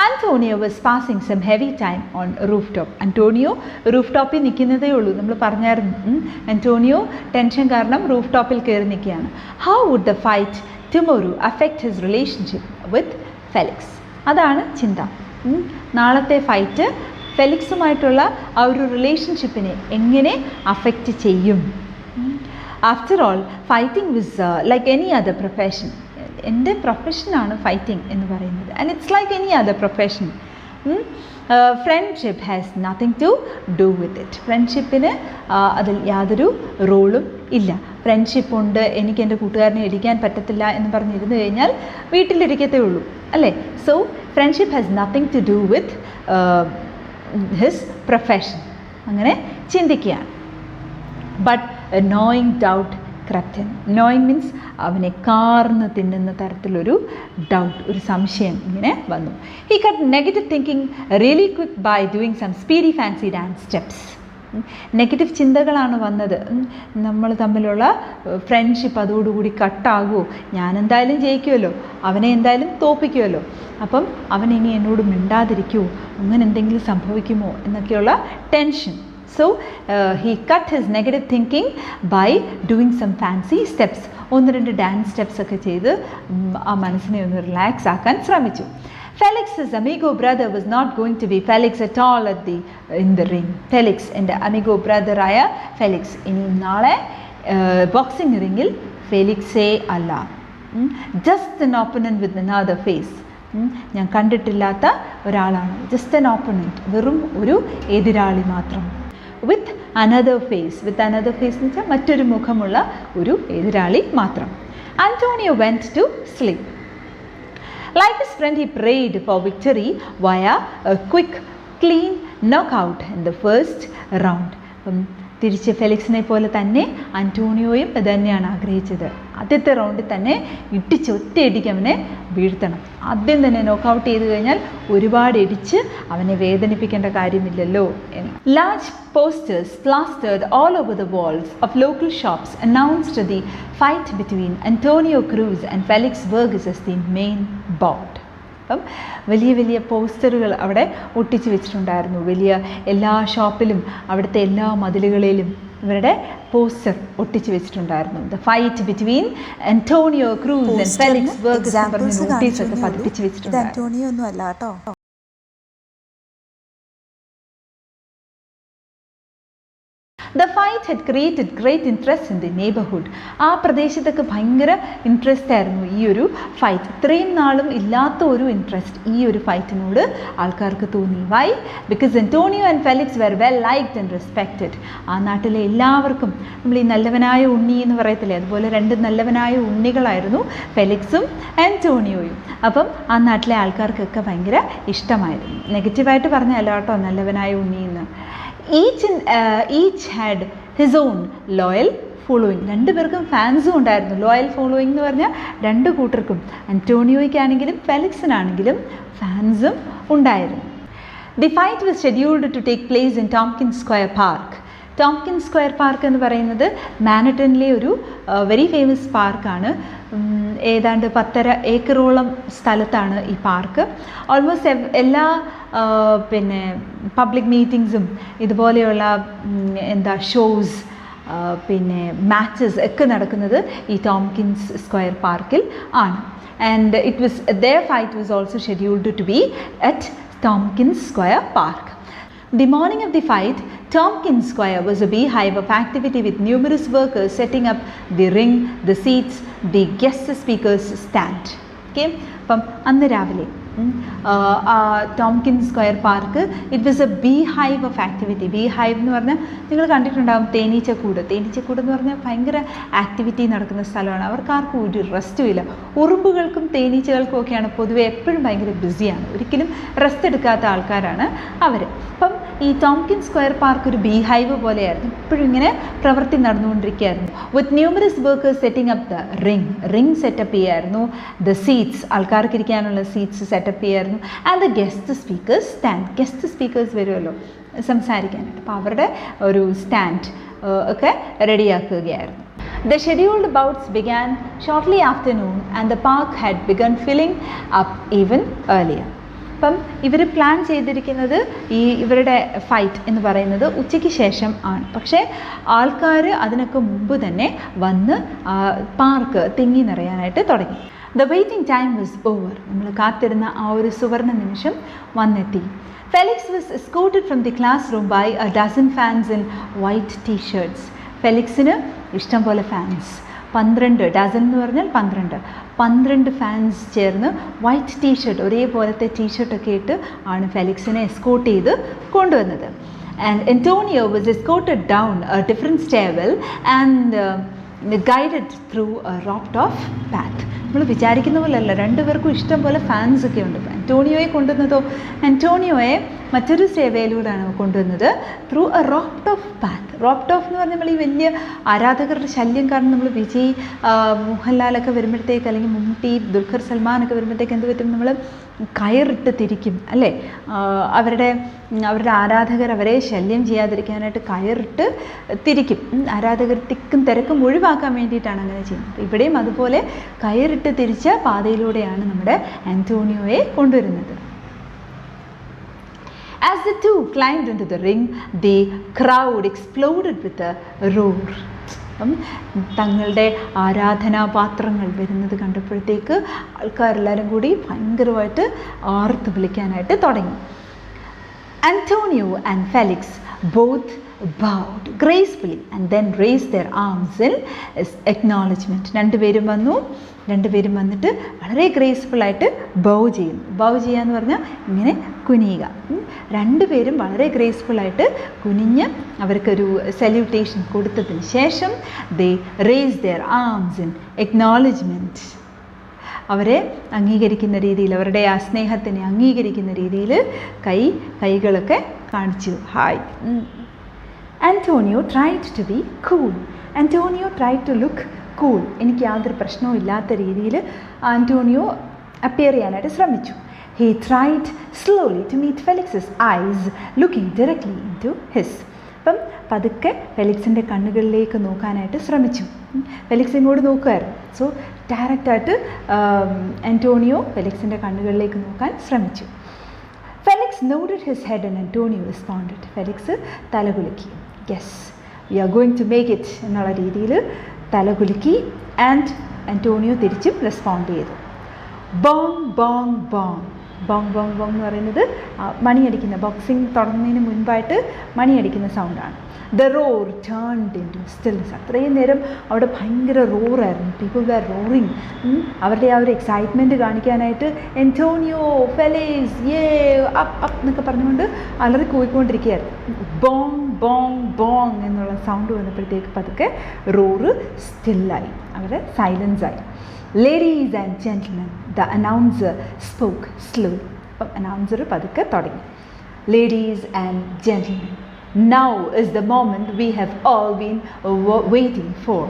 Antonio was passing some heavy time on rooftop. Antonio റൂഫ്ടോപ്പിൽ നിൽക്കുന്നതേ ഉള്ളൂ. നമ്മൾ പറഞ്ഞായിരുന്നു, അന്റോണിയോ ടെൻഷൻ കാരണം റൂഫ്ടോപ്പിൽ കയറി നിൽക്കുകയാണ്. How would the fight tomorrow affect his relationship with Felix? അതാണ് ചിന്ത. നാളത്തെ ഫൈറ്റ് ഫെലിക്സുമായിട്ടുള്ള ആ ഒരു റിലേഷൻഷിപ്പിനെ എങ്ങനെ അഫക്റ്റ് ചെയ്യും? After all fighting is like any other profession. എൻ്റെ പ്രൊഫഷനാണ് ഫൈറ്റിംഗ് എന്ന് പറയുന്നത്. And it's like any other profession. Friendship has nothing to do with it. ഫ്രണ്ട്ഷിപ്പിന് അതിൽ യാതൊരു റോളും ഇല്ല. ഫ്രണ്ട്ഷിപ്പ് ഉണ്ട്, എനിക്ക് എൻ്റെ കൂട്ടുകാരനെ ഇടിക്കാൻ പറ്റത്തില്ല എന്ന് പറഞ്ഞിരുന്നു കഴിഞ്ഞാൽ വീട്ടിലിരിക്കത്തേ ഉള്ളൂ, അല്ലേ? So friendship has nothing to do with his profession. അങ്ങനെ ചിന്തിക്കുകയാണ്. But knowing doubt ക്രെപ്റ്റ് in. Knowing means അവനെ കാർന്ന് തിന്നുന്ന തരത്തിലൊരു ഡൗട്ട്, ഒരു സംശയം ഇങ്ങനെ വന്നു. He cut negative thinking really quick by doing some speedy fancy dance steps. Negative ചിന്തകളാണ് വന്നത്. നമ്മൾ തമ്മിലുള്ള ഫ്രണ്ട്ഷിപ്പ് അതോടുകൂടി കട്ടാകുമോ? ഞാൻ എന്തായാലും ജയിക്കുമല്ലോ, അവനെ എന്തായാലും തോപ്പിക്കുമല്ലോ, അപ്പം അവൻ ഇനി എന്നോട് മിണ്ടാതിരിക്കുമോ, അങ്ങനെ എന്തെങ്കിലും സംഭവിക്കുമോ എന്നൊക്കെയുള്ള tension. So he cut his negative thinking by doing some fancy steps. ഒന്ന് രണ്ട് ഡാൻസ് സ്റ്റെപ്സ് ഒക്കെ ചെയ്ത് ആ മനസ്സിനെ ഒന്ന് റിലാക്സ് ആക്കാൻ ശ്രമിച്ചു. Felix's amigo brother was not going to be Felix at all in the ring. Felix എൻ്റെ അമിഗോ ബ്രദറായ ഫെലിക്സ് ഇനി നാളെ ബോക്സിംഗ് റിങ്ങിൽ ഫെലിക്സേ അല്ല. Just an opponent with another face. ഞാൻ കണ്ടിട്ടില്ലാത്ത ഒരാളാണ്. ജസ്റ്റ് an opponent, വെറും ഒരു എതിരാളി മാത്രം. With another face. With another face എന്ന് വെച്ചാൽ മറ്റൊരു മുഖമുള്ള ഒരു എതിരാളി മാത്രം. Antonio went to sleep. Like his friend, he prayed for victory via a quick, clean knockout in the first round. തിരിച്ച് ഫെലിക്സിനെ പോലെ തന്നെ അന്റോണിയോയും ഇത് തന്നെയാണ് ആഗ്രഹിച്ചത്. ആദ്യത്തെ റൗണ്ടിൽ തന്നെ ഇടിച്ച് ഒറ്റയടിക്ക് അവനെ വീഴ്ത്തണം. ആദ്യം തന്നെ നോക്കൗട്ട് ചെയ്ത് കഴിഞ്ഞാൽ ഒരുപാട് ഇടിച്ച് അവനെ വേദനിപ്പിക്കേണ്ട കാര്യമില്ലല്ലോ എന്ന്. Large posters plastered all over the walls of local shops announced the fight between Antonio Cruz and Felix Vs as the main bout. അപ്പം വലിയ വലിയ പോസ്റ്ററുകൾ അവിടെ ഒട്ടിച്ച് വെച്ചിട്ടുണ്ടായിരുന്നു. വലിയ എല്ലാ ഷോപ്പിലും അവിടുത്തെ എല്ലാ മതിലുകളിലും ഇവരുടെ പോസ്റ്റർ ഒട്ടിച്ച് വെച്ചിട്ടുണ്ടായിരുന്നു. The fight between Antonio Cruz and Felix Vargas എന്ന് പറഞ്ഞ നോട്ടീസ് ഒക്കെ പതിപ്പിച്ച് വെച്ചിട്ടുണ്ടായിരുന്നു. അന്റോണിയോ ഒന്നും അല്ല കേട്ടോ. The fight had created great interest in the neighborhood. ആ പ്രദേശത്തൊക്കെ ഭയങ്കര ഇൻട്രസ്റ്റ് ആയിരുന്നു ഈ ഒരു ഫൈറ്റ്. ഇത്രയും നാളും ഇല്ലാത്ത ഒരു ഇൻട്രസ്റ്റ് ഈ ഒരു ഫൈറ്റിനോട് ആൾക്കാർക്ക് തോന്നി. Why? Because Antonio and Felix were well liked and respected. ആ നാട്ടിലെ എല്ലാവർക്കും, നമ്മൾ ഈ നല്ലവനായ ഉണ്ണി എന്ന് പറയത്തില്ലേ, അതുപോലെ രണ്ട് നല്ലവനായ ഉണ്ണികളായിരുന്നു ഫെലിക്സും ആന്റോണിയോയും. അപ്പം ആ നാട്ടിലെ ആൾക്കാർക്കൊക്കെ ഭയങ്കര ഇഷ്ടമായിരുന്നു. നെഗറ്റീവായിട്ട് പറഞ്ഞല്ല കേട്ടോ നല്ലവനായ ഉണ്ണി എന്ന്. Each had his own loyal following. രണ്ട് പേർക്കും ഫാൻസും ഉണ്ടായിരുന്നു. ലോയൽ ഫോളോയിങ് എന്ന് പറഞ്ഞാൽ രണ്ട് കൂട്ടർക്കും, അന്റോണിയോയ്ക്കാണെങ്കിലും ഫെലിക്സിനാണെങ്കിലും ഫാൻസും ഉണ്ടായിരുന്നു. The fight was scheduled to take place in Tompkins Square Park. Tompkins Square Park എന്ന് പറയുന്നത് മാനഹട്ടനിലെ ഒരു വെരി ഫേമസ് പാർക്കാണ്. ഏതാണ്ട് 10.5 ഏക്കറോളം സ്ഥലത്താണ് ഈ പാർക്ക്. ഓൾമോസ്റ്റ് എല്ലാ പിന്നെ പബ്ലിക് മീറ്റിങ്സും ഇതുപോലെയുള്ള ഷോസ്, പിന്നെ മാച്ചസ് ഒക്കെ നടക്കുന്നത് ഈ ടോംകിൻസ് സ്ക്വയർ പാർക്കിൽ ആണ്. And their fight was also scheduled to be at Tompkins Square Park. The morning of the fight, Tompkins Square was a beehive of activity with numerous workers setting up the ring, the seats, the guest speakers stand. Okay, അപ്പം അന്ന് രാവിലെ Tompkins Square Park, it was a beehive of activity. Beehive എന്ന് പറഞ്ഞാൽ നിങ്ങൾ കണ്ടിട്ടുണ്ടാകും തേനീച്ചക്കൂട്. തേനീച്ചക്കൂട് എന്ന് പറഞ്ഞാൽ ഭയങ്കര ആക്ടിവിറ്റി നടക്കുന്ന സ്ഥലമാണ്. അവർക്കാർക്കും ഒരു റെസ്റ്റും ഇല്ല. ഉറുമ്പുകൾക്കും തേനീച്ചകൾക്കും ഒക്കെയാണ് പൊതുവെ എപ്പോഴും ഭയങ്കര ബിസിയാണ്. ഒരിക്കലും റെസ്റ്റ് എടുക്കാത്ത ആൾക്കാരാണ് അവർ. അപ്പം ഈ ടോംകിൻസ് സ്ക്വയർ പാർക്ക് ഒരു ബീ ഹൈവ് പോലെയായിരുന്നു. എപ്പോഴും ഇങ്ങനെ പ്രവൃത്തി നടന്നുകൊണ്ടിരിക്കുകയായിരുന്നു. With numerous workers setting up the ring setup ചെയ്യായിരുന്നു. ദ സീറ്റ്സ്, ആൾക്കാർക്ക് ഇരിക്കാനുള്ള സീറ്റ്സ് സെറ്റപ്പ് ചെയ്യായിരുന്നു. And the guest speakers stand. Guest speakers വരുമല്ലോ സംസാരിക്കാനായിട്ട്, അപ്പോൾ അവരുടെ ഒരു സ്റ്റാൻഡ് ഒക്കെ റെഡിയാക്കുകയായിരുന്നു. The scheduled bouts began shortly after noon and the park had begun filling up even earlier. അപ്പം ഇവർ പ്ലാൻ ചെയ്തിരിക്കുന്നത് ഇവരുടെ ഫൈറ്റ് എന്ന് പറയുന്നത് ഉച്ചയ്ക്ക് ശേഷം ആണ്. പക്ഷേ ആൾക്കാർ അതിനൊക്കെ മുമ്പ് തന്നെ വന്ന് പാർക്ക് തിങ്ങി നിറയാനായിട്ട് തുടങ്ങി. The waiting time was over. നമ്മൾ കാത്തിരുന്ന ആ ഒരു സുവർണ നിമിഷം വന്നെത്തി. Felix was escorted from the classroom by a dozen fans in white t-shirts. ഫെലിക്സിന് ഇഷ്ടം പോലെ ഫാൻസ്, 12 ഡസൻ എന്ന് പറഞ്ഞാൽ 12 ഫാൻസ് ചേർന്ന് വൈറ്റ് ടീഷർട്ട്, ഒരേപോലത്തെ ടീഷർട്ടൊക്കെ ഇട്ട് ആണ് ഫെലിക്സിനെ എസ്കോർട്ട് ചെയ്ത് കൊണ്ടുവന്നത്. And Antonio was escorted down a different stairwell and guided through a roped off path. നമ്മൾ വിചാരിക്കുന്ന പോലെയല്ല, രണ്ടുപേർക്കും ഇഷ്ടം പോലെ ഫാൻസ് ഒക്കെ ഉണ്ട്. അന്റോണിയോയെ കൊണ്ടുവന്നതോ, അന്റോണിയോയെ മറ്റൊരു സേവയിലൂടെയാണ് കൊണ്ടുവന്നത് through a roped off path. Roped off എന്ന് പറഞ്ഞാൽ നമ്മൾ ഈ വലിയ ആരാധകരുടെ ശല്യം കാരണം നമ്മൾ വിജയ്, മോഹൻലാലൊക്കെ വരുമ്പോഴത്തേക്ക്, അല്ലെങ്കിൽ മമ്മൂട്ടി, ദുൽഖർ സൽമാനൊക്കെ വരുമ്പോഴത്തേക്ക് എന്ത് പറ്റും, നമ്മൾ കയറിട്ട് തിരിക്കും അല്ലേ. അവരുടെ ആരാധകർ അവരെ ശല്യം ചെയ്യാതിരിക്കാനായിട്ട് കയറിട്ട് തിരിക്കും. ആരാധകർ തിക്കും തിരക്കും ഒഴിവാക്കാൻ വേണ്ടിയിട്ടാണ് അങ്ങനെ ചെയ്യുന്നത്. ഇവിടെയും അതുപോലെ കയറിട്ട് തിരിച്ച പാതയിലൂടെയാണ് നമ്മുടെ ആന്റോണിയോയെ കൊണ്ടുവരുന്നത്. As the two climbed into the ring, the crowd exploded with a roar. തങ്ങളുടെ ആരാധനാപാത്രങ്ങൾ വരുന്നത് കണ്ടപ്പോഴത്തേക്ക് ആൾക്കാരെല്ലാവരും കൂടി ഭയങ്കരമായിട്ട് ആർത്ത് വിളിക്കാനായിട്ട് തുടങ്ങി. Antonio and Felix both bowed gracefully and then raised their arms in acknowledgement. രണ്ടുപേരും വന്നിട്ട് വളരെ ഗ്രേസ്ഫുള്ളായിട്ട് ബൗ ചെയ്യുന്നു. ബൗ ചെയ്യുക എന്ന് പറഞ്ഞാൽ ഇങ്ങനെ കുനിയുക. രണ്ടുപേരും വളരെ ഗ്രേസ്ഫുള്ളായിട്ട് കുനിഞ്ഞ് അവർക്കൊരു സല്യൂട്ടേഷൻ കൊടുത്തതിന് ശേഷം they raised their arms in acknowledgement. അവരെ അംഗീകരിക്കുന്ന രീതിയിൽ, അവരുടെ ആ സ്നേഹത്തിനെ അംഗീകരിക്കുന്ന രീതിയിൽ കൈകളൊക്കെ കാണിച്ചു. Hi. Antonio tried to be cool. Antonio tried to look cool. എനിക്ക് യാതൊരു പ്രശ്നവും ഇല്ലാത്ത രീതിയിൽ ആൻറ്റോണിയോ അപ്പിയർ ചെയ്യാനായിട്ട് ശ്രമിച്ചു. He tried slowly to meet Felix's eyes, looking directly into his. അപ്പം പതുക്കെ ഫെലിക്സിൻ്റെ കണ്ണുകളിലേക്ക് നോക്കാനായിട്ട് ശ്രമിച്ചു. ഫെലിക്സ് ഇങ്ങോട്ട് നോക്കുമായിരുന്നു. സോ ഡയറക്റ്റായിട്ട് ആൻറ്റോണിയോ ഫെലിക്സിൻ്റെ കണ്ണുകളിലേക്ക് നോക്കാൻ ശ്രമിച്ചു. Felix nodded his head and Antonio responded. Felix തലകുലുക്കി. Yes, we are going to make it എന്നുള്ള രീതിയിൽ തലകുലുക്കി. ആൻഡ് ആൻറ്റോണിയോ തിരിച്ചും റെസ്പോണ്ട് ചെയ്തു. Bong bong bong. Bong bong ബോങ് എന്ന് പറയുന്നത് മണിയടിക്കുന്ന, ബോക്സിങ് തുടങ്ങുന്നതിന് മുൻപായിട്ട് മണിയടിക്കുന്ന സൗണ്ടാണ്. The roar turned into stillness. അത്രയും നേരം അവിടെ ഭയങ്കര റോറായിരുന്നു. People were roaring. അവരുടെ ആ ഒരു എക്സൈറ്റ്മെൻറ്റ് കാണിക്കാനായിട്ട് ആൻറ്റോണിയോ, ഫെലിക്സ്, യേ അപ്പ് അപ്പ് എന്നൊക്കെ പറഞ്ഞുകൊണ്ട് അലറി പോയിക്കൊണ്ടിരിക്കുകയായിരുന്നു. ബോങ് ബോങ് ബോങ് എന്നുള്ള സൗണ്ട് വന്നപ്പോഴത്തേക്ക് പതുക്കെ റോറ് സ്റ്റില്ലായി, അവിടെ സൈലൻസായി. Ladies and gentlemen, the announcer spoke slowly. അപ്പം അനൗൺസർ പതുക്കെ തുടങ്ങി. Ladies and gentlemen, now is the moment we have all been waiting for.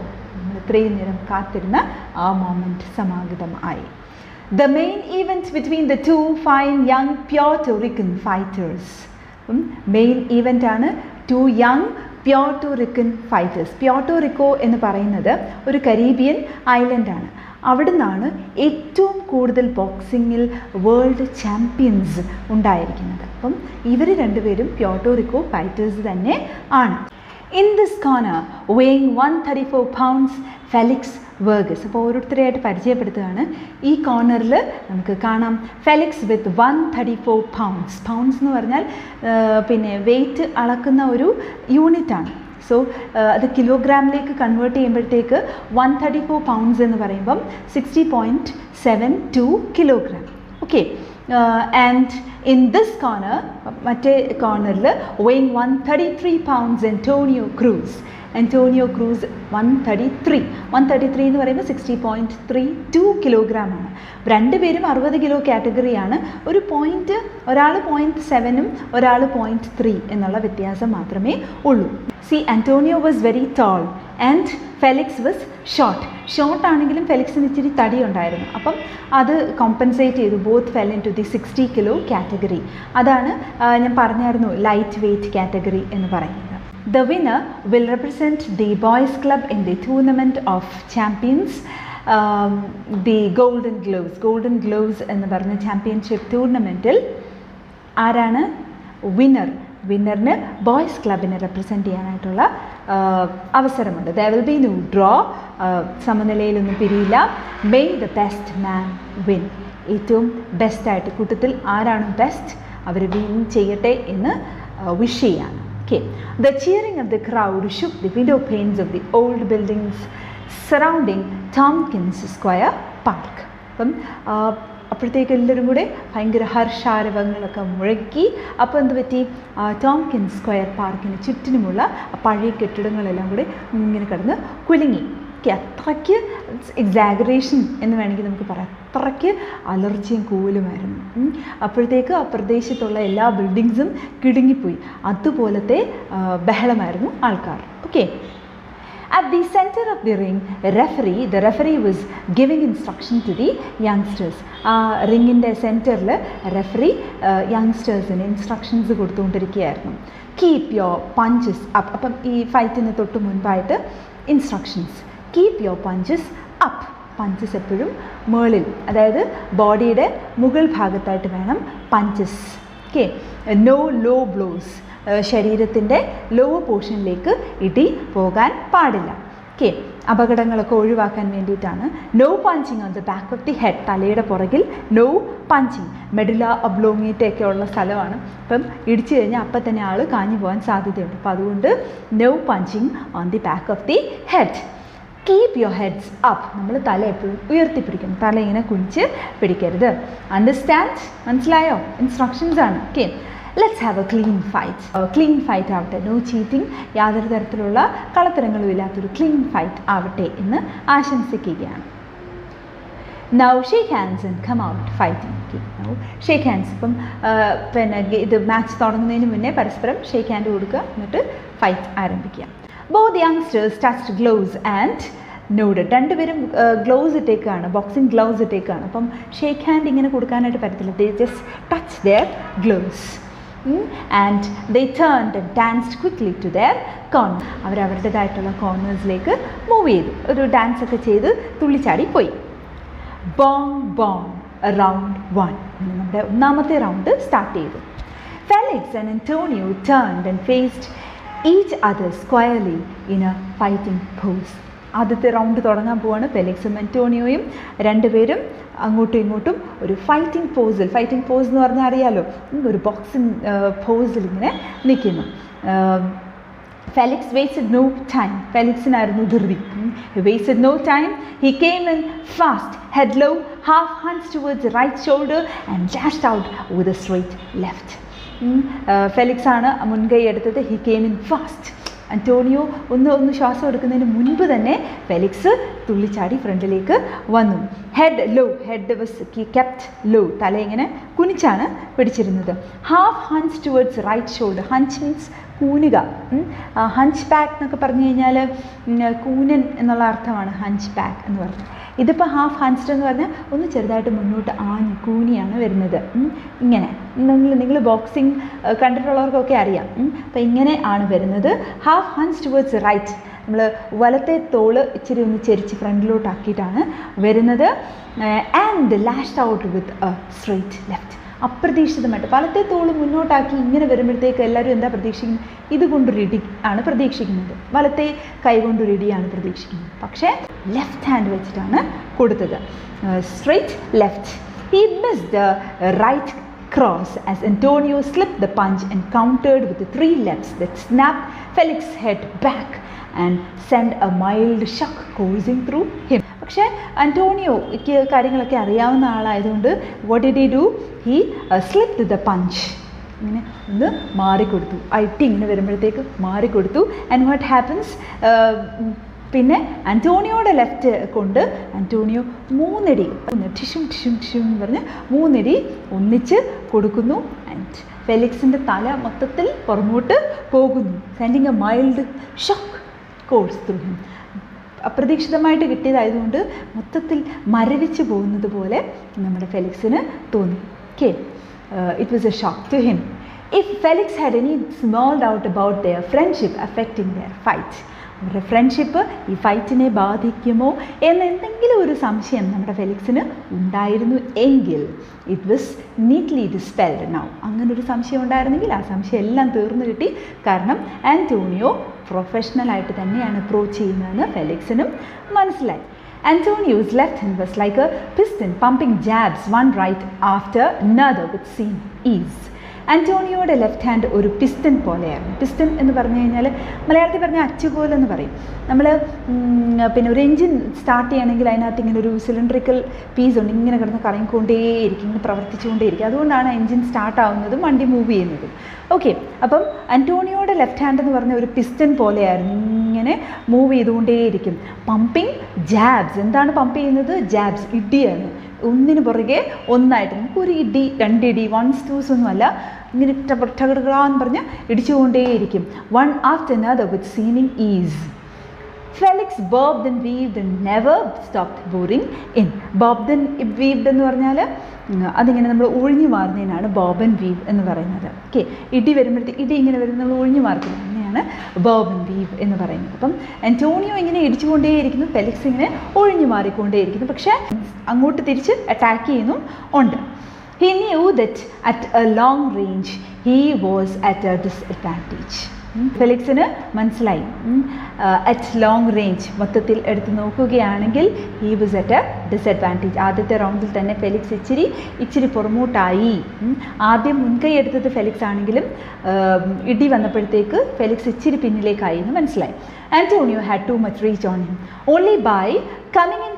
ഇത്രയും നേരം കാത്തിരുന്ന ആ moment സമാഗതമായി. The main event between the two fine young Puerto Rican fighters. Main event ആണ് two young Puerto Rican fighters. Puerto Rico എന്ന് പറയുന്നത് ഒരു കരീബിയൻ ഐലൻഡാണ്. അവിടെ നിന്നാണ് ഏറ്റവും കൂടുതൽ ബോക്സിങ്ങിൽ വേൾഡ് ചാമ്പ്യൻസ് ഉണ്ടായിരിക്കുന്നത്. അപ്പം ഇവർ രണ്ടുപേരും പ്യോർട്ടോ റിക്കോ ഫൈറ്റേഴ്സ് തന്നെ ആണ്. In this corner weighing 134 pounds Felix Vargas. അപ്പോൾ ഓരോരുത്തരെയായിട്ട് പരിചയപ്പെടുത്തുകയാണ്. ഈ കോർണറിൽ നമുക്ക് കാണാം ഫെലിക്സ് വിത്ത് 134 pounds. പൗണ്ട്സ് എന്ന് പറഞ്ഞാൽ പിന്നെ വെയ്റ്റ് അളക്കുന്ന ഒരു യൂണിറ്റാണ്. സോ അത് കിലോഗ്രാമിലേക്ക് കൺവേർട്ട് ചെയ്യുമ്പോഴത്തേക്ക് 134 pounds എന്ന് പറയുമ്പം 60.72 kilogram. Okay. And in this corner, മറ്റേ കോർണറിൽ weighing 133 pounds Antonio Cruz. Antonio Cruz 133 എന്ന് പറയുമ്പോൾ 60.32 kilogram ആണ്. രണ്ടുപേരും 60 കിലോ കാറ്റഗറിയാണ്. ഒരു പോയിൻറ്റ്, ഒരാൾ 0.7 ഒരാൾ 0.3 എന്നുള്ള വ്യത്യാസം മാത്രമേ ഉള്ളൂ. See, Antonio was very tall and Felix was short. Short ആണെങ്കിലും ഫെലിക്സിന് ഇച്ചിരി തടി ഉണ്ടായിരുന്നു. അപ്പം അത് കോമ്പൻസേറ്റ് ചെയ്തു. Both fell in to the 60 kilo category. അതാണ് ഞാൻ പറഞ്ഞായിരുന്നു ലൈറ്റ് വെയ്റ്റ് കാറ്റഗറി എന്ന് പറയുന്നത്. The winner will represent the boys club in the tournament of champions, the golden gloves. golden gloves എന്ന് പറഞ്ഞ ചാമ്പ്യൻഷിപ്പ് ടൂർണമെൻറ്റിൽ ആരാണ് വിന്നർ? വിന്നറിന് ബോയ്സ് ക്ലബിനെ റെപ്രസെൻറ്റ് ചെയ്യാനായിട്ടുള്ള അവസരമുണ്ട്. there will be no draw. സമനിലയിലൊന്നും പിരിയില്ല. may the best man win. ഏറ്റവും ബെസ്റ്റായിട്ട് കൂട്ടത്തിൽ ആരാണ് ബെസ്റ്റ് അവർ വിൻ ചെയ്യട്ടെ എന്ന് വിഷ് ചെയ്യാണ്. Okay. The cheering of the crowd shook the window panes of the old buildings surrounding Tompkins Square Park. അപ്പം അപ്പോഴത്തേക്ക് എല്ലാവരും കൂടെ ഭയങ്കര ഹർഷാരവങ്ങളൊക്കെ മുഴക്കി. അപ്പോൾ എന്ത് പറ്റി? ടോംകിൻസ് സ്ക്വയർ പാർക്കിന് ചുറ്റിനുമുള്ള പഴയ കെട്ടിടങ്ങളെല്ലാം കൂടെ ഇങ്ങനെ കിടന്ന് കുലുങ്ങി. അത്രയ്ക്ക് എക്സാഗറേഷൻ എന്ന് വേണമെങ്കിൽ നമുക്ക് പറയാം. അത്രയ്ക്ക് അലർജിയും കൂലുമായിരുന്നു. അപ്പോഴത്തേക്ക് ആ പ്രദേശത്തുള്ള എല്ലാ ബിൽഡിങ്സും കിടുങ്ങിപ്പോയി. അതുപോലത്തെ ബഹളമായിരുന്നു ആൾക്കാർ. Okay. At the center of the ring, the referee was giving instruction to the youngsters. ആ റിങ്ങിൻ്റെ സെൻറ്ററിൽ റെഫറി യങ്സ്റ്റേഴ്സിന് ഇൻസ്ട്രക്ഷൻസ് കൊടുത്തുകൊണ്ടിരിക്കുകയായിരുന്നു. Keep your punches up. അപ്പം ഈ ഫൈറ്റിന് തൊട്ട് മുൻപായിട്ട് instructions. Keep your punches up. Punches എപ്പോഴും മുകളിൽ, അതായത് ബോഡിയുടെ മുകൾ ഭാഗത്തായിട്ട് വേണം punches. Okay. No low blows. ശരീരത്തിൻ്റെ ലോവർ പോർഷനിലേക്ക് ഇടി പോകാൻ പാടില്ല. ഓക്കെ. അപകടങ്ങളൊക്കെ ഒഴിവാക്കാൻ വേണ്ടിയിട്ടാണ്. No punching on the back of the head. തലയുടെ പുറകിൽ നോ പഞ്ചിങ്. മെഡുല ഒബ്ലോങ്ങേറ്റൊക്കെ ഉള്ള സ്ഥലമാണ്. അപ്പം ഇടിച്ചു കഴിഞ്ഞാൽ അപ്പം തന്നെ ആൾ കാഞ്ഞു പോകാൻ സാധ്യതയുണ്ട്. അപ്പോൾ അതുകൊണ്ട് no punching on the back of the head. Keep your heads up. നമ്മൾ തല എപ്പോഴും ഉയർത്തിപ്പിടിക്കണം. തല ഇങ്ങനെ കുനിച്ച് പിടിക്കരുത്. അണ്ടർസ്റ്റാൻഡ്? മനസ്സിലായോ? ഇൻസ്ട്രക്ഷൻസ് ആണ്. Okay. Let's have a clean fight. Clean fight ആവട്ടെ. No cheating. യാതൊരു തരത്തിലുള്ള കളത്തരങ്ങളും ഇല്ലാത്തൊരു ക്ലീൻ ഫൈറ്റ് ആവട്ടെ എന്ന് ആശംസിക്കുകയാണ്. Now shake hands and come out fighting. Now shake hands. ഇപ്പം പിന്നെ ഇത് മാച്ച് തുടങ്ങുന്നതിന് മുന്നേ പരസ്പരം ഷേക്ക് ഹാൻഡ് കൊടുക്കുക, എന്നിട്ട് ഫൈറ്റ് ആരംഭിക്കുക. Both youngsters touched gloves and nodded. രണ്ടുപേരും ഗ്ലൗസ് ഇട്ടേക്കാണ്, ബോക്സിംഗ് ഗ്ലൗസ് ഇട്ടേക്കാണ്. അപ്പം ഷേക്ക് ഹാൻഡ് ഇങ്ങനെ കൊടുക്കാനായിട്ട് പറ്റത്തില്ല. They just touch their gloves. And they turned and danced quickly to their corner. അവരവരുടേതായിട്ടുള്ള കോർണേഴ്സിലേക്ക് മൂവ് ചെയ്തു, ഒരു ഡാൻസ് ഒക്കെ ചെയ്ത് തുള്ളിച്ചാടി പോയി. Bong bong round 1. നമ്മുടെ ഒന്നാമത്തെ റൗണ്ട് സ്റ്റാർട്ട് ചെയ്തു. Felix and Antonio turned and faced each other squarely in a fighting pose. ആദ്യത്തെ റൗണ്ട് തുടങ്ങാൻ പോവാണ്. ഫെലിക്സും അന്റോണിയോയും രണ്ടുപേരും അങ്ങോട്ടും ഇങ്ങോട്ടും ഒരു ഫൈറ്റിംഗ് പോസിൽ, ഫൈറ്റിംഗ് പോസ് എന്ന് പറഞ്ഞാൽ അറിയാലോ, ഒരു ബോക്സിംഗ് പോസിൽ ഇങ്ങനെ നിൽക്കുന്നു. Felix wasted no time. ഫെലിക്സിനായിരുന്നു ധൃതി. He wasted no time. He came in fast, head low, half hunched towards the right shoulder and lashed out with a straight left. Felix ആണ് മുൻകൈ എടുത്തത്. He came in fast. Antonio ഒന്ന് ശ്വാസം എടുക്കുന്നതിന് മുൻപ് തന്നെ ഫെലിക്സ് തുള്ളിച്ചാടി ഫ്രണ്ടിലേക്ക് വന്നു. Head low, head was kept low, തല ഇങ്ങനെ കുനിച്ചാണ് പിടിച്ചിരുന്നത്. Half hunch towards right shoulder. Hunch means കൂനുക. ഹഞ്ച് പാക്ക് എന്നൊക്കെ പറഞ്ഞു കഴിഞ്ഞാൽ കൂനൻ എന്നുള്ള അർത്ഥമാണ് ഹഞ്ച് പാക്ക് എന്ന് പറഞ്ഞാൽ. ഇതിപ്പോൾ ഹാഫ് ഹൺസ്ഡ് എന്ന് പറഞ്ഞാൽ ഒന്ന് ചെറുതായിട്ട് മുന്നോട്ട് ആഞ്ഞ് കൂനിയാണ് വരുന്നത്. ഇങ്ങനെ നിങ്ങൾ ബോക്സിങ് കണ്ടിട്ടുള്ളവർക്കൊക്കെ അറിയാം. അപ്പോൾ ഇങ്ങനെ ആണ് വരുന്നത്. ഹാഫ് ഹൺസ് ടുവേർഡ്സ് റൈറ്റ്, നമ്മൾ വലത്തെ തോള് ഇച്ചിരി ഒന്ന് ചെരിച്ച് ഫ്രണ്ടിലോട്ടാക്കിയിട്ടാണ് വരുന്നത്. And lashed out with a straight left. അപ്രതീക്ഷിതമായിട്ട് വലത്തെ തോള് മുന്നോട്ടാക്കി ഇങ്ങനെ വരുമ്പോഴത്തേക്ക് എല്ലാവരും എന്താ പ്രതീക്ഷിക്കുന്നത്? ഇതുകൊണ്ടൊരു ഇടി ആണ് പ്രതീക്ഷിക്കുന്നത്, വലത്തെ കൈ കൊണ്ടൊരു ഇടിയാണ് പ്രതീക്ഷിക്കുന്നത്. പക്ഷേ ലെഫ്റ്റ് ഹാൻഡ് വെച്ചിട്ടാണ് കൊടുത്തത്. Straight left. He missed the right cross as Antonio slipped the punch and countered with the 3 lefts that snapped Felix's head back and sent a mild shock coursing through him. പക്ഷേ അന്റോണിയോയ്ക്ക് കാര്യങ്ങളൊക്കെ അറിയാവുന്ന ആളായതുകൊണ്ട് what did he do? He slipped the punch. ഇങ്ങനെ ഒന്ന് മാറിക്കൊടുത്തു, അടി ഇങ്ങനെ വരുമ്പോഴത്തേക്ക് മാറിക്കൊടുത്തു. and what happens? പിന്നെ അന്റോണിയോയുടെ ലെഫ്റ്റ് കൊണ്ട് അന്റോണിയോ 3 അടി ടിഷും ടിഷും ടിഷും എന്ന് പറഞ്ഞ് 3 അടി ഒന്നിച്ച് കൊടുക്കുന്നു. ആൻഡ് ഫെലിക്സിൻ്റെ തല മൊത്തത്തിൽ പുറമോട്ട് പോകുന്നു. Sending a mild shock course through him. അപ്രതീക്ഷിതമായിട്ട് കിട്ടിയതായതുകൊണ്ട് മൊത്തത്തിൽ മരവിച്ച് പോകുന്നത് പോലെ നമ്മുടെ ഫെലിക്സിന് തോന്നി. Okay, it was a shock to him. If Felix had any small doubt about their friendship affecting their fight, അവരുടെ ഫ്രണ്ട്ഷിപ്പ് ഈ ഫൈറ്റിനെ ബാധിക്കുമോ എന്ന എന്തെങ്കിലും ഒരു സംശയം നമ്മുടെ ഫെലിക്സിന് ഉണ്ടായിരുന്നു എങ്കിൽ ഇറ്റ് വാസ് നീറ്റ്ലി ഡിസ്പെൽഡ് നൗ. അങ്ങനൊരു സംശയം ഉണ്ടായിരുന്നെങ്കിൽ ആ സംശയം എല്ലാം തീർന്നു കിട്ടി. കാരണം ആന്റോണിയോ പ്രൊഫഷണലായിട്ട് തന്നെയാണ് അപ്രോച്ച് ചെയ്യുന്നതെന്ന് ഫെലിക്സിനും മനസ്സിലായി. Antonio's left hand was like a piston pumping jabs one right after another with seem ease. ആന്റോണിയോയുടെ ലെഫ്റ്റ് ഹാൻഡ് ഒരു പിസ്റ്റൺ പോലെയായിരുന്നു. പിസ്റ്റൺ എന്ന് പറഞ്ഞു കഴിഞ്ഞാൽ മലയാളത്തിൽ പറഞ്ഞാൽ അച്ചുകോലെന്ന് പറയും. നമ്മൾ പിന്നെ ഒരു എൻജിൻ സ്റ്റാർട്ട് ചെയ്യണമെങ്കിൽ അതിനകത്ത് ഇങ്ങനെ ഒരു സിലിണ്ടറിക്കൽ പീസ് ഉണ്ട്, ഇങ്ങനെ കിടന്ന് കറങ്ങിക്കൊണ്ടേയിരിക്കും, ഇങ്ങനെ പ്രവർത്തിച്ചുകൊണ്ടേയിരിക്കും. അതുകൊണ്ടാണ് എൻജിൻ സ്റ്റാർട്ട് ആവുന്നതും വണ്ടി മൂവ് ചെയ്യുന്നതും. ഓക്കെ, അപ്പം ആന്റോണിയോയുടെ ലെഫ്റ്റ് ഹാൻഡ് എന്ന് പറഞ്ഞ ഒരു പിസ്റ്റൺ പോലെയായിരുന്നു, ഇങ്ങനെ മൂവ് ചെയ്തുകൊണ്ടേയിരിക്കും. Pumping jabs. എന്താണ് പമ്പ് ചെയ്യുന്നത്? ജാബ്സ്, ഇടിയാണ്. ഒന്നിന് പുറകെ ഒന്നായിട്ട്. നമുക്കൊരു ഇടി 2 ഇടി 1s 2s ഒന്നുമല്ല, ഇങ്ങനെ ടകടകളാന്ന് പറഞ്ഞ് ഇടിച്ചുകൊണ്ടേയിരിക്കും. One after another with seeming ease. Felix bobbed and weaved and never stopped boring in. Bobbed and weaved എന്ന് പറഞ്ഞാൽ അതിങ്ങനെ നമ്മൾ ഒഴിഞ്ഞു മാറുന്നതിനാണ് ബോബ് ആൻഡ് വീവ് എന്ന് പറയുന്നത്. ഓക്കെ, ഇടി വരുമ്പോഴത്തേക്ക് ഇടി ഇങ്ങനെ വരുന്നത് നമ്മൾ ഒഴിഞ്ഞു മാറുന്നത്, അങ്ങനെയാണ് ബോബ് ആൻഡ് വീവ് എന്ന് പറയുന്നത്. അപ്പം ആന്റോണിയോ ഇങ്ങനെ ഇടിച്ചുകൊണ്ടേയിരിക്കുന്നു, ഫെലിക്സ് ഇങ്ങനെ ഒഴിഞ്ഞു മാറിക്കൊണ്ടേയിരിക്കുന്നു. പക്ഷേ അങ്ങോട്ട് തിരിച്ച് അറ്റാക്ക് ചെയ്യുന്നും ഉണ്ട്. He knew that at a long range he was at a disadvantage. ഫെലിക്സിന് മനസ്സിലായി അറ്റ് ലോങ് റേഞ്ച് മൊത്തത്തിൽ എടുത്ത് നോക്കുകയാണെങ്കിൽ he was at A disadvantage. ആദ്യത്തെ റൗണ്ടിൽ തന്നെ ഫെലിക്സ് ഇച്ചിരി പുറമോട്ടായി. ആദ്യം മുൻകൈ എടുത്തത് ഫെലിക്സ് ആണെങ്കിലും ഇടി വന്നപ്പോഴത്തേക്ക് ഫെലിക്സ് ഇച്ചിരി പിന്നിലേക്കായി എന്ന് മനസ്സിലായി. Antonio had too much reach on him. Only by coming in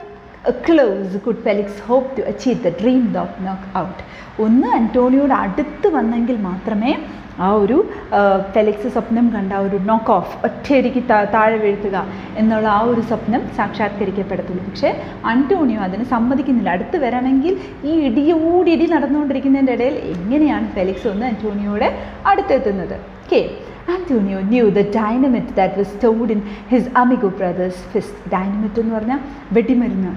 close could Felix hope to achieve the dreamed of knockout. ഒന്ന് ആന്റോണിയോയുടെ അടുത്ത് വന്നെങ്കിൽ മാത്രമേ ആ ഒരു ഫെലിക്സ് സ്വപ്നം കണ്ട ആ ഒരു നോക്ക് ഓഫ്, ഒറ്റയടിക്ക് താഴെ വീഴ്ത്തുക എന്നുള്ള ആ ഒരു സ്വപ്നം സാക്ഷാത്കരിക്കപ്പെടത്തുള്ളൂ. പക്ഷേ ആന്റോണിയോ അതിന് സമ്മതിക്കുന്നില്ല. അടുത്ത് വരണമെങ്കിൽ ഈ ഇടി നടന്നുകൊണ്ടിരിക്കുന്നതിൻ്റെ ഇടയിൽ എങ്ങനെയാണ് ഫെലിക്സ് ഒന്ന് ആന്റോണിയോയുടെ അടുത്തെത്തുന്നത്? Okay, Antonio knew the dynamite that was stored in his amigo brother's fist. Dynamite എന്ന് പറഞ്ഞാൽ വെടിമരുന്ന്.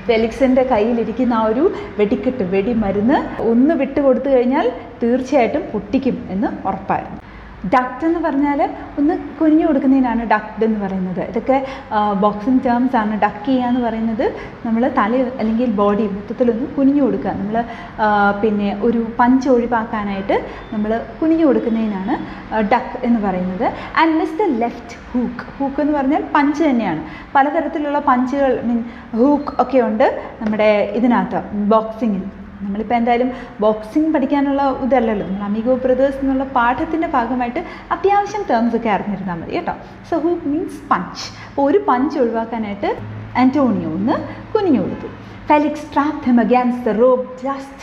ഫെലിക്സിൻ്റെ കയ്യിലിരിക്കുന്ന ആ ഒരു വെടിക്കെട്ട്, വെടിമരുന്ന് ഒന്ന് വിട്ട് കൊടുത്തു കഴിഞ്ഞാൽ തീർച്ചയായിട്ടും പൊട്ടിക്കും എന്ന് ഉറപ്പായിരുന്നു. ഡക്ട് എന്ന് പറഞ്ഞാൽ ഒന്ന് കുനിഞ്ഞു കൊടുക്കുന്നതിനാണ് ഡക്ട് എന്ന് പറയുന്നത്. ഇതൊക്കെ ബോക്സിംഗ് ടേംസ് ആണ്. ഡക്ക് ചെയ്യുക എന്ന് പറയുന്നത് നമ്മൾ തല അല്ലെങ്കിൽ ബോഡി മൊത്തത്തിലൊന്ന് കുനിഞ്ഞു കൊടുക്കുക. നമ്മൾ പിന്നെ ഒരു പഞ്ച് ഒഴിവാക്കാനായിട്ട് നമ്മൾ കുനിഞ്ഞു കൊടുക്കുന്നതിനാണ് ഡക്ക് എന്ന് പറയുന്നത്. And miss the left hook. Hook എന്ന് പറഞ്ഞാൽ പഞ്ച് തന്നെയാണ്. പലതരത്തിലുള്ള പഞ്ചുകൾ ഹൂക്ക് ഒക്കെ ഉണ്ട് നമ്മുടെ ഇതിനകത്ത് ബോക്സിങ്ങിൽ. നമ്മളിപ്പോൾ എന്തായാലും ബോക്സിങ് പഠിക്കാനുള്ള ഇതല്ലല്ലോ, നമ്മൾ അമിഗോ ബ്രദേഴ്സ് എന്നുള്ള പാഠത്തിൻ്റെ ഭാഗമായിട്ട് അത്യാവശ്യം ടേംസ് ഒക്കെ അറിഞ്ഞിരുന്നാൽ മതി കേട്ടോ. So hook means punch. അപ്പോൾ ഒരു പഞ്ച് ഒഴിവാക്കാനായിട്ട് ആൻറ്റോണിയോ ഒന്ന് കുനിഞ്ഞു കൊടുത്തു. Felix trapped him against the rope just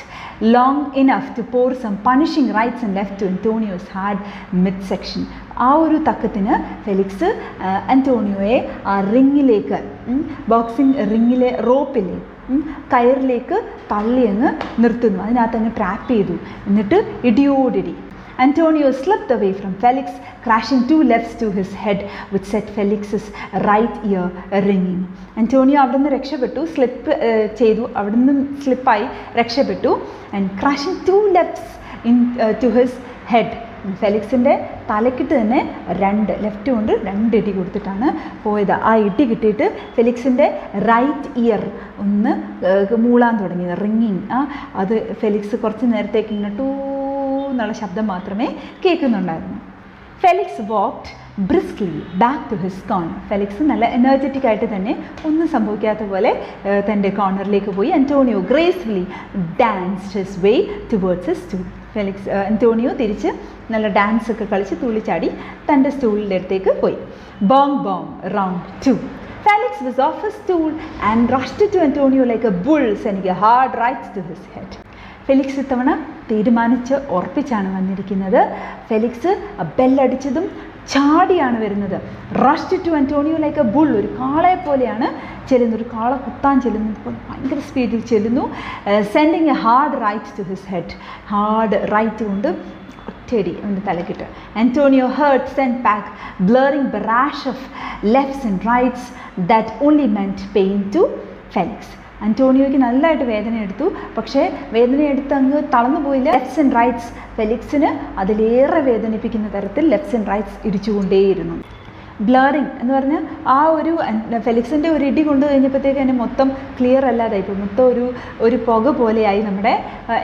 long enough to pour some punishing rights and left to Antonio's hard midsection. ആ ഒരു തക്കത്തിന് ഫെലിക്സ് ആൻറ്റോണിയോയെ ആ റിങ്ങിലേക്ക്, ബോക്സിംഗ് റിങ്ങിലെ റോപ്പിലെ കയറിലേക്ക് തള്ളി അങ്ങ് നിർത്തുന്നു. അതിനകത്ത് അങ്ങ് ട്രാപ്പ് ചെയ്തു. എന്നിട്ട് ഇടിയോടിടി. Antonio slipped away from Felix, crashing 2 lefts to his head, which set Felix's right ear ringing. Antonio അവിടെ നിന്ന് രക്ഷപ്പെട്ടു, സ്ലിപ്പ് ചെയ്തു, അവിടെ നിന്ന് സ്ലിപ്പായി രക്ഷപ്പെട്ടു. And crashing 2 lefts to his head. ഫെലിക്സിൻ്റെ തലക്കിട്ട് തന്നെ 2 ലെഫ്റ്റ് കൊണ്ട് 2 ഇടി കൊടുത്തിട്ടാണ് പോയത്. ആ ഇടി കിട്ടിയിട്ട് ഫെലിക്സിൻ്റെ റൈറ്റ് ഇയർ ഒന്ന് മൂളാൻ തുടങ്ങി, റിങ്ങിങ്. അത് ഫെലിക്സ് കുറച്ച് നേരത്തേക്ക് ഇങ്ങനെ ടൂ എന്നുള്ള ശബ്ദം മാത്രമേ കേൾക്കുന്നുണ്ടായിരുന്നു. Felix walked briskly back to his corner. Felix നല്ല എനർജറ്റിക് ആയിട്ട് തന്നെ ഒന്നും സംഭവിക്കാത്ത പോലെ തൻ്റെ കോർണറിലേക്ക് പോയി. Antonio gracefully danced his way towards his stool. Antonio തിരിച്ച് നല്ല ഡാൻസ് ഒക്കെ കളിച്ച് തുള്ളിച്ചാടി തൻ്റെ സ്റ്റൂളിൻ്റെ അടുത്തേക്ക് പോയി. Bong bong round 2. Felix was off his stool and rushed to Antonio like a bull, sending a hard right to his head. Felix ഇത്തവണ തീരുമാനിച്ച് ഉറപ്പിച്ചാണ് വന്നിരിക്കുന്നത്. ഫെലിക്സ് ബെല്ലടിച്ചതും ചാടിയാണ് വരുന്നത്. Rushed to Antonio like a bull. ഒരു കാളയെ പോലെയാണ് ചെല്ലുന്നത്, ഒരു കാള കുത്താൻ ചെല്ലുന്നത് പോലെ ഭയങ്കര സ്പീഡിൽ ചെല്ലുന്നു. Sending a hard right to his head. Hard right കൊണ്ട് ഒറ്റയടി അവൻ്റെ തലക്കിട്ട്. Antonio hurt send back blurring barrage of lefts and rights that only meant pain to Felix. ആൻറ്റോണിയോയ്ക്ക് നല്ലതായിട്ട് വേദന എടുത്തു. പക്ഷേ വേദന എടുത്ത് അങ്ങ് തളർന്നു പോയില്ല. ലെഫ്റ്റ്സ് ആൻഡ് റൈറ്റ്സ് ഫെലിക്സിന് അതിലേറെ വേദനിപ്പിക്കുന്ന തരത്തിൽ ലെഫ്റ്റ്സ് ആൻഡ് റൈറ്റ്സ് ഇടിച്ചുകൊണ്ടേയിരുന്നു. ബ്ലറിങ് എന്ന് പറഞ്ഞാൽ ആ ഒരു ഫെലിക്സിൻ്റെ ഒരു ഇടി കൊണ്ടു കഴിഞ്ഞപ്പോഴത്തേക്ക് തന്നെ മൊത്തം ക്ലിയർ അല്ലാതായി, ഇപ്പോൾ മൊത്തം ഒരു പുക പോലെയായി നമ്മുടെ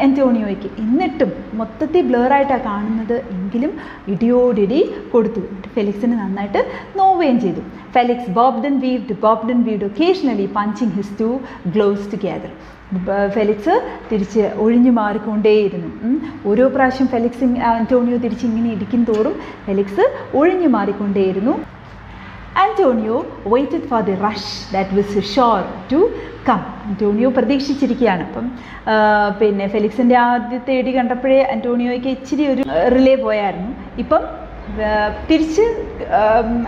ആൻറ്റോണിയോയ്ക്ക്. എന്നിട്ടും മൊത്തത്തിൽ ബ്ലറായിട്ടാണ് കാണുന്നത് എങ്കിലും ഇടിയോടിടി കൊടുത്തു. ഫെലിക്സിന് നന്നായിട്ട് നോവുകയും ചെയ്തു. Felix bobbed and weaved, occasionally punching his 2 gloves together. Felix തിരിച്ച് ഒഴിഞ്ഞു മാറിക്കൊണ്ടേയിരുന്നു. ഓരോ പ്രാവശ്യം ആൻറ്റോണിയോ തിരിച്ച് ഇങ്ങനെ ഇടിക്കും തോറും ഫെലിക്സ് ഒഴിഞ്ഞു മാറിക്കൊണ്ടേയിരുന്നു. Antonio waited for the rush that was sure to come. Antonio പ്രതീക്ഷിച്ചിരിക്കുകയാണ്. അപ്പം പിന്നെ ഫെലിക്സിൻ്റെ ആദ്യത്തെ ഇടി കണ്ടപ്പോഴേ ആൻറ്റോണിയോയ്ക്ക് ഇച്ചിരി ഒരു റിലേ പോയായിരുന്നു. ഇപ്പം തിരിച്ച്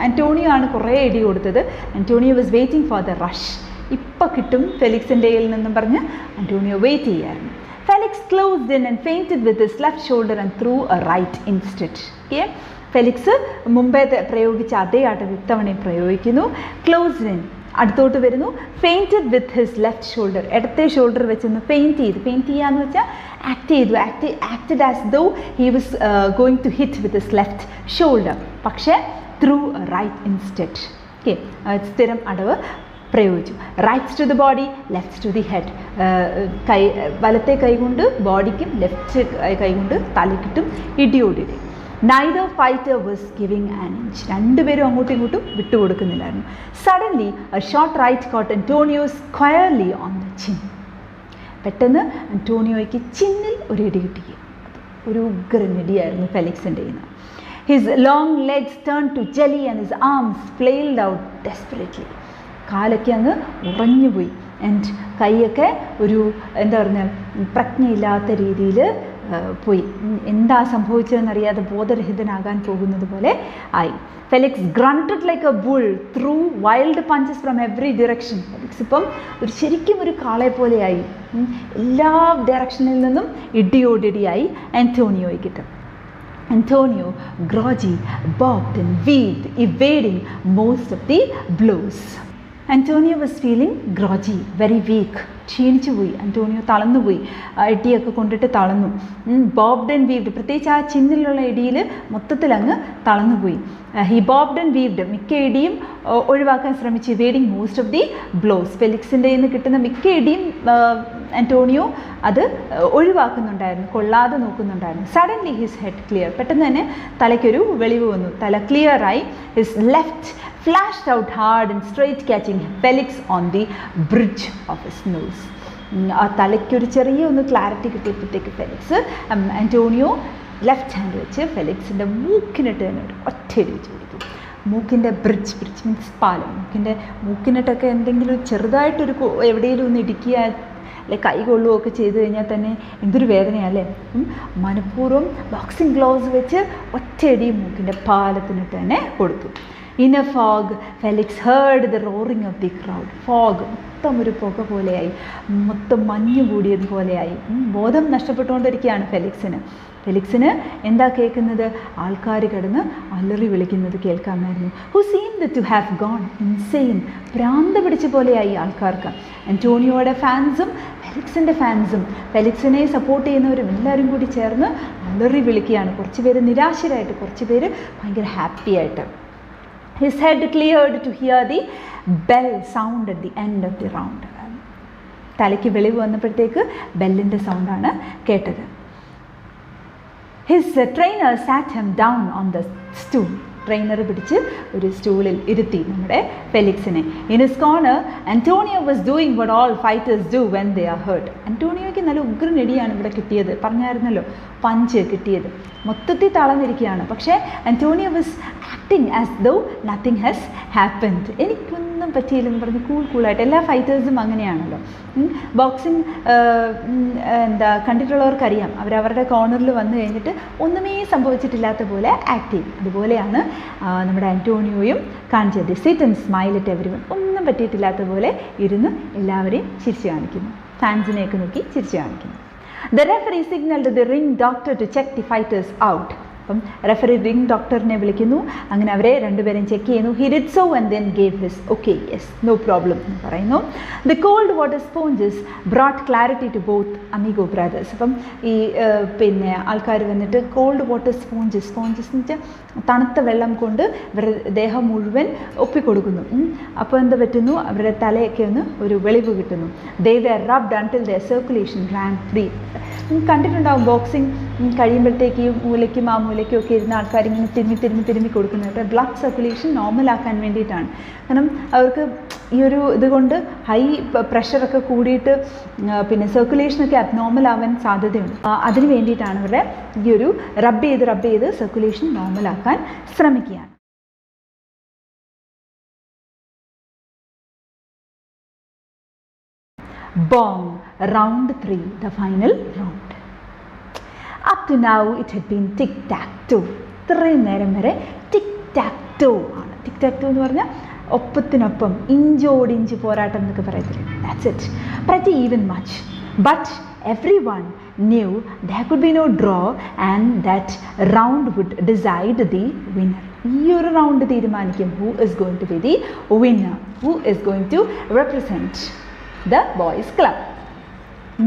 ആൻറ്റോണിയോ ആണ് കുറേ ഇടി കൊടുത്തത്. Antonio was waiting for the rush. ഇപ്പം കിട്ടും ഫെലിക്സിൻ്റെ കയ്യിൽ നിന്നും പറഞ്ഞ് ആൻറ്റോണിയോ വെയിറ്റ് ചെയ്യായിരുന്നു. Felix closed in and feinted with his left shoulder and threw a right instead. Okay, Felix മുമ്പേ പ്രയോഗിച്ച അതേ ആട്ടം ഇത്തവണയും പ്രയോഗിക്കുന്നു. ക്ലോസ്ഡ് ഇൻ അടുത്തോട്ട് വരുന്നു. Feinted with his left shoulder, ഇടത്തെ ഷോൾഡർ വെച്ചൊന്ന് പെയിൻറ്റ് ചെയ്യുക എന്ന് വെച്ചാൽ acted as though he was going to hit with his left shoulder, പക്ഷേ ത്രൂ റൈറ്റ് ഇൻസ്റ്റെഡ്. ഓക്കെ, സ്ഥിരം അടവ് പ്രയോഗിച്ചു. Rights to the body, lefts to the head. വലത്തെ കൈകൊണ്ട് ബോഡിക്കും ലെഫ്റ്റ് കൈകൊണ്ട് തലക്കിട്ടും ഇടിയോടിടി. Neither fighter was giving an inch. രണ്ടുപേരും അങ്ങോട്ടും ഇങ്ങോട്ടും വിട്ടുകൊടുക്കുന്നില്ലായിരുന്നു. Suddenly a short right caught Antonio squarely on the chin. പെട്ടെന്ന് ആൻറ്റോണിയോയ്ക്ക് ചിന്നിൽ ഒരു ഇടി കിട്ടി. ഒരു ഉഗ്രനിടിയായിരുന്നു ഫെലിക്സിൻ്റെ കയ്യിൽ നിന്ന്. His long legs turned to jelly and his arms flailed out desperately. കാലൊക്കെ അങ്ങ് ഉറഞ്ഞുപോയി. ആൻഡ് കൈയൊക്കെ ഒരു എന്താ പറഞ്ഞാൽ പ്രജ്ഞയില്ലാത്ത രീതിയിൽ പോയി. എന്താ സംഭവിച്ചതെന്നറിയാതെ ബോധരഹിതനാകാൻ പോകുന്നത് പോലെ ആയി. Felix grunted like a bull, threw wild punches from every direction. Felix ഇപ്പം ശരിക്കും ഒരു കാളെ പോലെയായി. എല്ലാ ഡയറക്ഷനിൽ നിന്നും ഇടിയോടിടിയായി ആൻറ്റോണിയോയ്ക്കിട്ട്. Antonio, groggy, bobbed and weaved, evading most of the blows. Antonio was feeling groggy, very weak. ക്ഷീണിച്ചു പോയി. അന്റോണിയോ തളർന്നുപോയി. ഇടിയൊക്കെ കൊണ്ടിട്ട് തളർന്നു. ബോബ്ഡ് ആൻഡ് വീവ്ഡ്, പ്രത്യേകിച്ച് ആ ചിന്നിലുള്ള ഇടിയിൽ മൊത്തത്തിൽ അങ്ങ് തളർന്നുപോയി. ഹി ബോബ്ഡ് ആൻഡ് വീവ്ഡ്, മിക്ക ഇടിയും ഒഴിവാക്കാൻ ശ്രമിച്ചു. ഇവേഡിങ് മോസ്റ്റ് ഓഫ് ദി ബ്ലോസ്, ഫെലിക്സിൻ്റെ നിന്ന് കിട്ടുന്ന മിക്ക ഇടിയും അന്റോണിയോ അത് ഒഴിവാക്കുന്നുണ്ടായിരുന്നു, കൊള്ളാതെ നോക്കുന്നുണ്ടായിരുന്നു. സഡൻലി ഹിസ് ഹെഡ് ക്ലിയർ, പെട്ടെന്ന് തന്നെ തലയ്ക്കൊരു വെളിവ് വന്നു. തല ക്ലിയറായി. His left flashed out hard and straight, catching Felix on the bridge of his nose. ആ തലയ്ക്കൊരു ചെറിയ ഒന്ന് ക്ലാരിറ്റി കിട്ടിയപ്പോഴത്തേക്ക് ഫെലിക്സ് അന്റോണിയോ ലെഫ്റ്റ് ഹാൻഡ് വെച്ച് ഫെലിക്സിൻ്റെ മൂക്കിനിട്ട് തന്നെ ഒറ്റയടി വെച്ച് കൊടുത്തു. മൂക്കിൻ്റെ ബ്രിഡ്ജ് മീൻസ് പാലം. മൂക്കിനിട്ടൊക്കെ എന്തെങ്കിലും ചെറുതായിട്ടൊരു എവിടെയെങ്കിലും ഒന്ന് ഇടിക്കുക അല്ലെ കൈ കൊള്ളുകയൊക്കെ ചെയ്തു കഴിഞ്ഞാൽ തന്നെ എന്തൊരു വേദനയല്ലേ. മനഃപൂർവ്വം ബോക്സിംഗ് ഗ്ലൗസ് വെച്ച് ഒറ്റയടി മൂക്കിൻ്റെ പാലത്തിനിട്ട് തന്നെ കൊടുത്തു. In a fog, Felix heard the roaring of the crowd. Fog, മൊത്തം ഒരു പുക പോലെയായി, മൊത്തം മഞ്ഞ് കൂടിയത് പോലെയായി. ബോധം നഷ്ടപ്പെട്ടുകൊണ്ടിരിക്കുകയാണ് ഫെലിക്സിന് എന്താ കേൾക്കുന്നത്? ആൾക്കാർ കിടന്ന് അലറി വിളിക്കുന്നത് കേൾക്കാമായിരുന്നു. Who seemed to have gone insane. ഭ്രാന്ത് പിടിച്ച പോലെയായി ആൾക്കാർക്ക്. അന്റോണിയോയുടെ ഫാൻസും ഫെലിക്സിൻ്റെ ഫാൻസും ഫെലിക്സിനെ സപ്പോർട്ട് ചെയ്യുന്നവരും എല്ലാവരും കൂടി ചേർന്ന് അലറി വിളിക്കുകയാണ്. കുറച്ച് പേര് നിരാശരായിട്ട്, കുറച്ച് പേര് ഭയങ്കര ഹാപ്പി ആയിട്ട്. His head cleared to hear the bell sound at the end of the round. തലയ്ക്ക് വെളിവ് വന്നപ്പോഴത്തേക്ക് ബെല്ലിൻ്റെ സൗണ്ടാണ് കേട്ടത്. His trainer sat him down on the stool. Trainer പിടിച്ച് ഒരു സ്റ്റൂളിൽ ഇരുത്തി നമ്മുടെ ഫെലിക്സിനെ. In his corner Antonio was doing what all fighters do when they are hurt. അന്റോണിയോയ്ക്ക് നല്ല ഉഗ്രനെടിയാണ് ഇവിടെ കിട്ടിയത്, പറഞ്ഞായിരുന്നല്ലോ, പഞ്ച് കിട്ടിയത്. മൊത്തത്തിൽ തളർന്നിരിക്കുകയാണ്. പക്ഷേ Antonio was acting as though nothing has happened. എനിക്കൊന്നും പറ്റിയില്ലെന്ന് പറഞ്ഞ് കൂളായിട്ട്. എല്ലാ ഫൈറ്റേഴ്സും അങ്ങനെയാണല്ലോ. ബോക്സിങ് കണ്ടിട്ടുള്ളവർക്കറിയാം, അവരവരുടെ കോർണറിൽ വന്നു കഴിഞ്ഞിട്ട് ഒന്നുമേ സംഭവിച്ചിട്ടില്ലാത്ത പോലെ ആക്ട് ചെയ്യും. അതുപോലെയാണ് നമ്മുടെ അന്റോണിയോയും കാണിച്ചത്. Sit and smile at everyone. ഒന്നും പറ്റിയിട്ടില്ലാത്ത പോലെ ഇരുന്ന് എല്ലാവരെയും ചിരിച്ചു കാണിക്കുന്നു. ഫാൻസിനെയൊക്കെ നോക്കി ചിരിച്ചു കാണിക്കുന്നു. The referee signaled the ring doctor to check the fighters out. അപ്പം റെഫറി റിംഗ് ഡോക്ടറിനെ വിളിക്കുന്നു. അങ്ങനെ അവരെ രണ്ടുപേരും ചെക്ക് ചെയ്യുന്നു. He did so and then gave his okay, yes, no problem എന്ന് പറയുന്നു. The cold water sponges brought clarity to both amigo brothers. അപ്പം ഈ ആൾക്കാർ വന്നിട്ട് കോൾഡ് വാട്ടർ സ്പോഞ്ചസ് എന്ന് വെച്ചാൽ തണുത്ത വെള്ളം കൊണ്ട് ഇവരുടെ ദേഹം മുഴുവൻ ഒപ്പിക്കൊടുക്കുന്നു. അപ്പോൾ എന്താ പറ്റുന്നു? അവരുടെ തലയൊക്കെ ഒന്ന് ഒരു വെളിവ് കിട്ടുന്നു. They were rubbed until their circulation ran free. കണ്ടിട്ടുണ്ടാവും, ബോക്സിങ് കഴിയുമ്പോഴത്തേക്ക് മൂലയ്ക്കും ആ മൂലയ്ക്കും ഒക്കെ ഇരുന്ന ആൾക്കാർ ഇങ്ങനെ തിരുമ്മി കൊടുക്കുന്നത് ബ്ലഡ് സർക്കുലേഷൻ നോർമലാക്കാൻ വേണ്ടിയിട്ടാണ്. കാരണം അവർക്ക് ഈ ഒരു ഇതുകൊണ്ട് ഹൈ പ്രഷറൊക്കെ കൂടിയിട്ട് സർക്കുലേഷനൊക്കെ അബ്നോർമൽ ആവാൻ സാധ്യതയുണ്ട്. അതിന് വേണ്ടിയിട്ടാണ് അവരുടെ ഈ ഒരു റബ്ബ് ചെയ്ത് സർക്കുലേഷൻ നോർമലാക്കാൻ ശ്രമിക്കുകയാണ്. Bong, round 3, the final round. Up to now it had been tic-tac-toe. ഇത്രയും നേരം വരെ tic-tac-toe ആണ്. tic-tac-toe എന്ന് പറഞ്ഞാൽ ഒപ്പത്തിനൊപ്പം ഇഞ്ചോടിഞ്ച് പോരാട്ടം എന്നൊക്കെ പറയത്തില്ലേ, that's it. Pretty even much. But everyone knew there could be no draw and that round would decide the winner. ഈ ഒരു റൗണ്ട് തീരുമാനിക്കും who is going to be the winner, who is going to represent the boys club.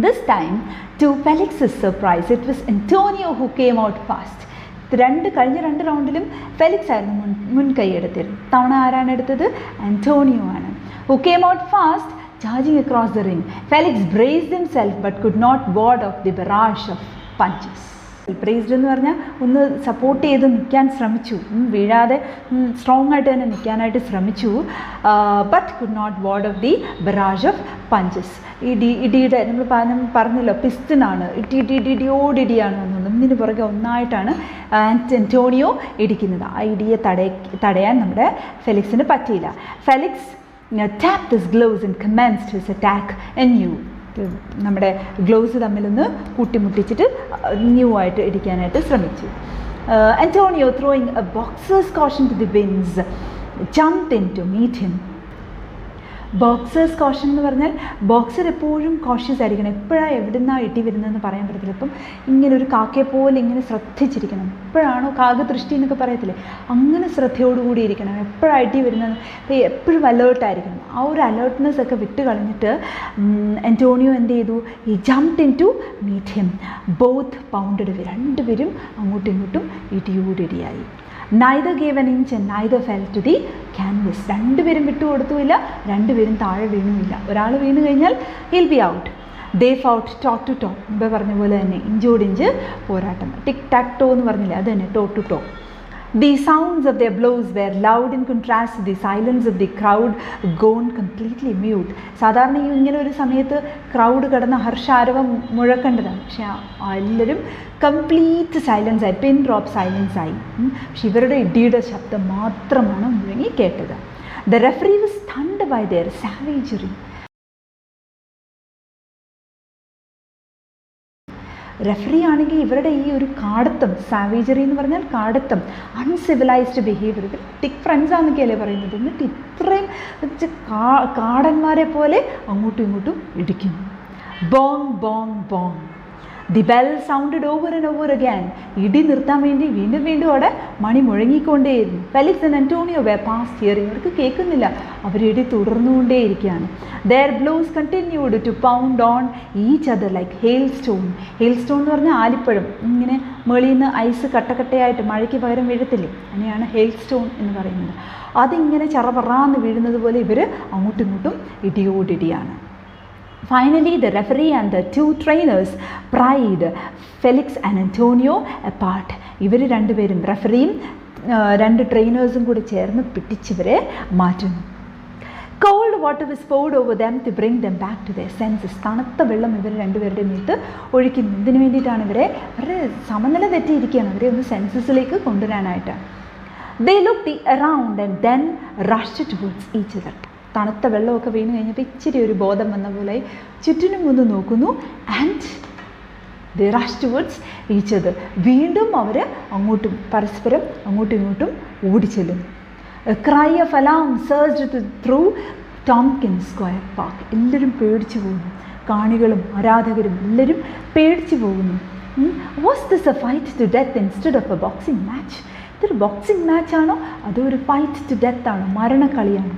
This time, to Felix's surprise, it was Antonio who came out fast. കഴിഞ്ഞ രണ്ട് റൗണ്ടിലും ഫെലിക്സ് ആയിരുന്നു മുൻകൈ എടുത്തിരുന്നത്. തവണ ആരാണ് എടുത്തത്? അന്റോണിയോ ആണ്. Who came out fast, charging across the ring. Felix braced himself but could not ward off the barrage of punches. Braced എന്ന് പറഞ്ഞാൽ ഒന്ന് സപ്പോർട്ട് ചെയ്ത് നിൽക്കാൻ ശ്രമിച്ചു, വീഴാതെ സ്ട്രോങ് ആയിട്ട് തന്നെ നിൽക്കാനായിട്ട് ശ്രമിച്ചു. But could not ward off the barrage of punches. ഇടിയുടെ നമ്മൾ പറഞ്ഞല്ലോ, പിസ്റ്റനാണ്, ഇടിയോടിടിയാണ് വന്നത്. ഒന്നിന് പുറകെ ഒന്നായിട്ടാണ് അന്റോണിയോ ഇടിക്കുന്നത്. ആ ഇടിയെ തടയാൻ നമ്മുടെ ഫെലിക്സിന് പറ്റിയില്ല. Felix tapped his gloves and commenced his attack anew. നമ്മുടെ ഗ്ലൗസ് തമ്മിലൊന്ന് കൂട്ടിമുട്ടിച്ചിട്ട് ന്യൂ ആയിട്ട് ഇടിക്കാനായിട്ട് ശ്രമിച്ചു. Antonio, throwing a boxer's caution to the winds, jumped in to meet him. Boxers caution എന്ന് പറഞ്ഞാൽ ബോക്സർ എപ്പോഴും കോഷ്യസ് ആയിരിക്കണം. എപ്പോഴാണ് എവിടെ നിന്നാണ് ഇടി വരുന്നതെന്ന് പറയാൻ പറ്റത്തില്ല. ഇപ്പം ഇങ്ങനെ ഒരു കാക്കയെ പോലെ ഇങ്ങനെ ശ്രദ്ധിച്ചിരിക്കണം. എപ്പോഴാണോ കാകദൃഷ്ടി എന്നൊക്കെ പറയത്തില്ലേ, അങ്ങനെ ശ്രദ്ധയോടുകൂടി ഇരിക്കണം. എപ്പോഴാണ് ഇടി വരുന്നത്, അപ്പോൾ എപ്പോഴും അലേർട്ടായിരിക്കണം. ആ ഒരു അലേർട്ട്നെസ് ഒക്കെ വിട്ട് കളഞ്ഞിട്ട് അന്റോണിയോ എന്ത് ചെയ്തു, he jumped in to meet him. Both pounded. രണ്ടുപേരും അങ്ങോട്ടും ഇങ്ങോട്ടും ഇടിയോടിടിയായി. Neither gave an inch and neither fell to the canvas. രണ്ടുപേരും വിട്ടുകൊടുത്തുമില്ല, രണ്ടുപേരും താഴെ വീണുമില്ല. ഒരാൾ വീണ് കഴിഞ്ഞാൽ he'll be out. They fought toe to toe. മുമ്പേ പറഞ്ഞ പോലെ തന്നെ ഇഞ്ചോടിഞ്ച് പോരാട്ടം. ടിക് ടാക് ടോ എന്ന് പറഞ്ഞില്ലേ, അത് തന്നെ, toe to toe. The sounds of their blows were loud in contrast to the silence of the crowd gone completely mute. സാധാരണ ഇങ്ങനെ ഒരു സമയത്ത് ക്രൗഡ് കിടന്ന ഹർഷാരവം മുഴക്കേണ്ടതാണ്. പക്ഷെ എല്ലാവരും കംപ്ലീറ്റ് സൈലൻസ് ആയി, പിൻ ഡ്രോപ്പ് സൈലൻസ് ആയി. പക്ഷെ ഇവരുടെ ഇടിയുടെ ശബ്ദം മാത്രമാണ് മുഴങ്ങി കേട്ടത്. The referee was stunned by their savagery. Referee ആണെങ്കിൽ ഇവരുടെ ഈ ഒരു കാടത്തം, സാവേജറി എന്ന് പറഞ്ഞാൽ കാടത്തം, അൺസിവിലൈസ്ഡ് ബിഹേവിയർ. ഇവർ ടിക് ഫ്രണ്ട്സ് ആണെന്നൊക്കെയല്ലേ പറയുന്നത്. എന്നിട്ട് ഇത്രയും കാടന്മാരെ പോലെ അങ്ങോട്ടും ഇങ്ങോട്ടും ഇടിക്കുന്നു. Bong bong bong. The bell sounded over and over again. ഇടി നിർത്താൻ വേണ്ടി വീണ്ടും വീണ്ടും അവിടെ മണി മുഴങ്ങിക്കൊണ്ടേയിരുന്നു. Felix and Antonio were past hearing. അവർക്ക് കേൾക്കുന്നില്ല, അവരിടി തുടർന്നുകൊണ്ടേയിരിക്കുകയാണ്. Their blows continued to pound on each other like hailstone. hailstone എന്ന് പറഞ്ഞാൽ ആലിപ്പഴം. ഇങ്ങനെ മേളിൽ നിന്ന് ഐസ് കട്ടക്കട്ടയായിട്ട് മഴയ്ക്ക് പകരം വീഴത്തില്ലേ, അങ്ങനെയാണ് hailstone എന്ന് പറയുന്നത്. അതിങ്ങനെ ചറപറാന്ന് വീഴുന്നത് പോലെ ഇവർ അങ്ങോട്ടും ഇങ്ങോട്ടും ഇടിയോടിടിയാണ്. Finally, the referee and the two trainers pried Felix and Antonio apart. ഇവർ രണ്ടുപേരും, റെഫറിയും രണ്ട് ട്രെയിനേഴ്സും കൂടി ചേർന്ന് പിടിച്ചിവരെ മാറ്റുന്നു. Cold water was poured over them to bring them back to their senses. തണുത്ത വെള്ളം ഇവർ രണ്ടുപേരുടെ മേത്ത് ഒഴിക്കുന്നു. ഇതിനു വേണ്ടിയിട്ടാണ് ഇവരെ സമനില തെറ്റിയിരിക്കുകയാണ്, അവരെ ഒന്ന് സെൻസസിലേക്ക് കൊണ്ടുവരാനായിട്ട്. They looked around and then rushed towards each other. തണുത്ത വെള്ളമൊക്കെ വീണ് കഴിഞ്ഞപ്പോൾ ഇച്ചിരി ഒരു ബോധം വന്ന പോലെ ചുറ്റിനും ഒന്ന് നോക്കുന്നു. And they rushed towards each other. വീണ്ടും അവർ അങ്ങോട്ടും പരസ്പരം അങ്ങോട്ടും ഇങ്ങോട്ടും ഓടിച്ചെല്ലുന്നു. A cry of alarm surged through Tompkins Square Park. എല്ലാവരും പേടിച്ചു പോകുന്നു. കാണികളും ആരാധകരും എല്ലാവരും പേടിച്ചു പോകുന്നു. Was this a fight to death instead of a boxing match? ഇതൊരു ബോക്സിംഗ് മാച്ചാണോ അതോ ഒരു ഫൈറ്റ് ടു ഡെത്ത് ആണോ, മരണക്കളിയാണോ?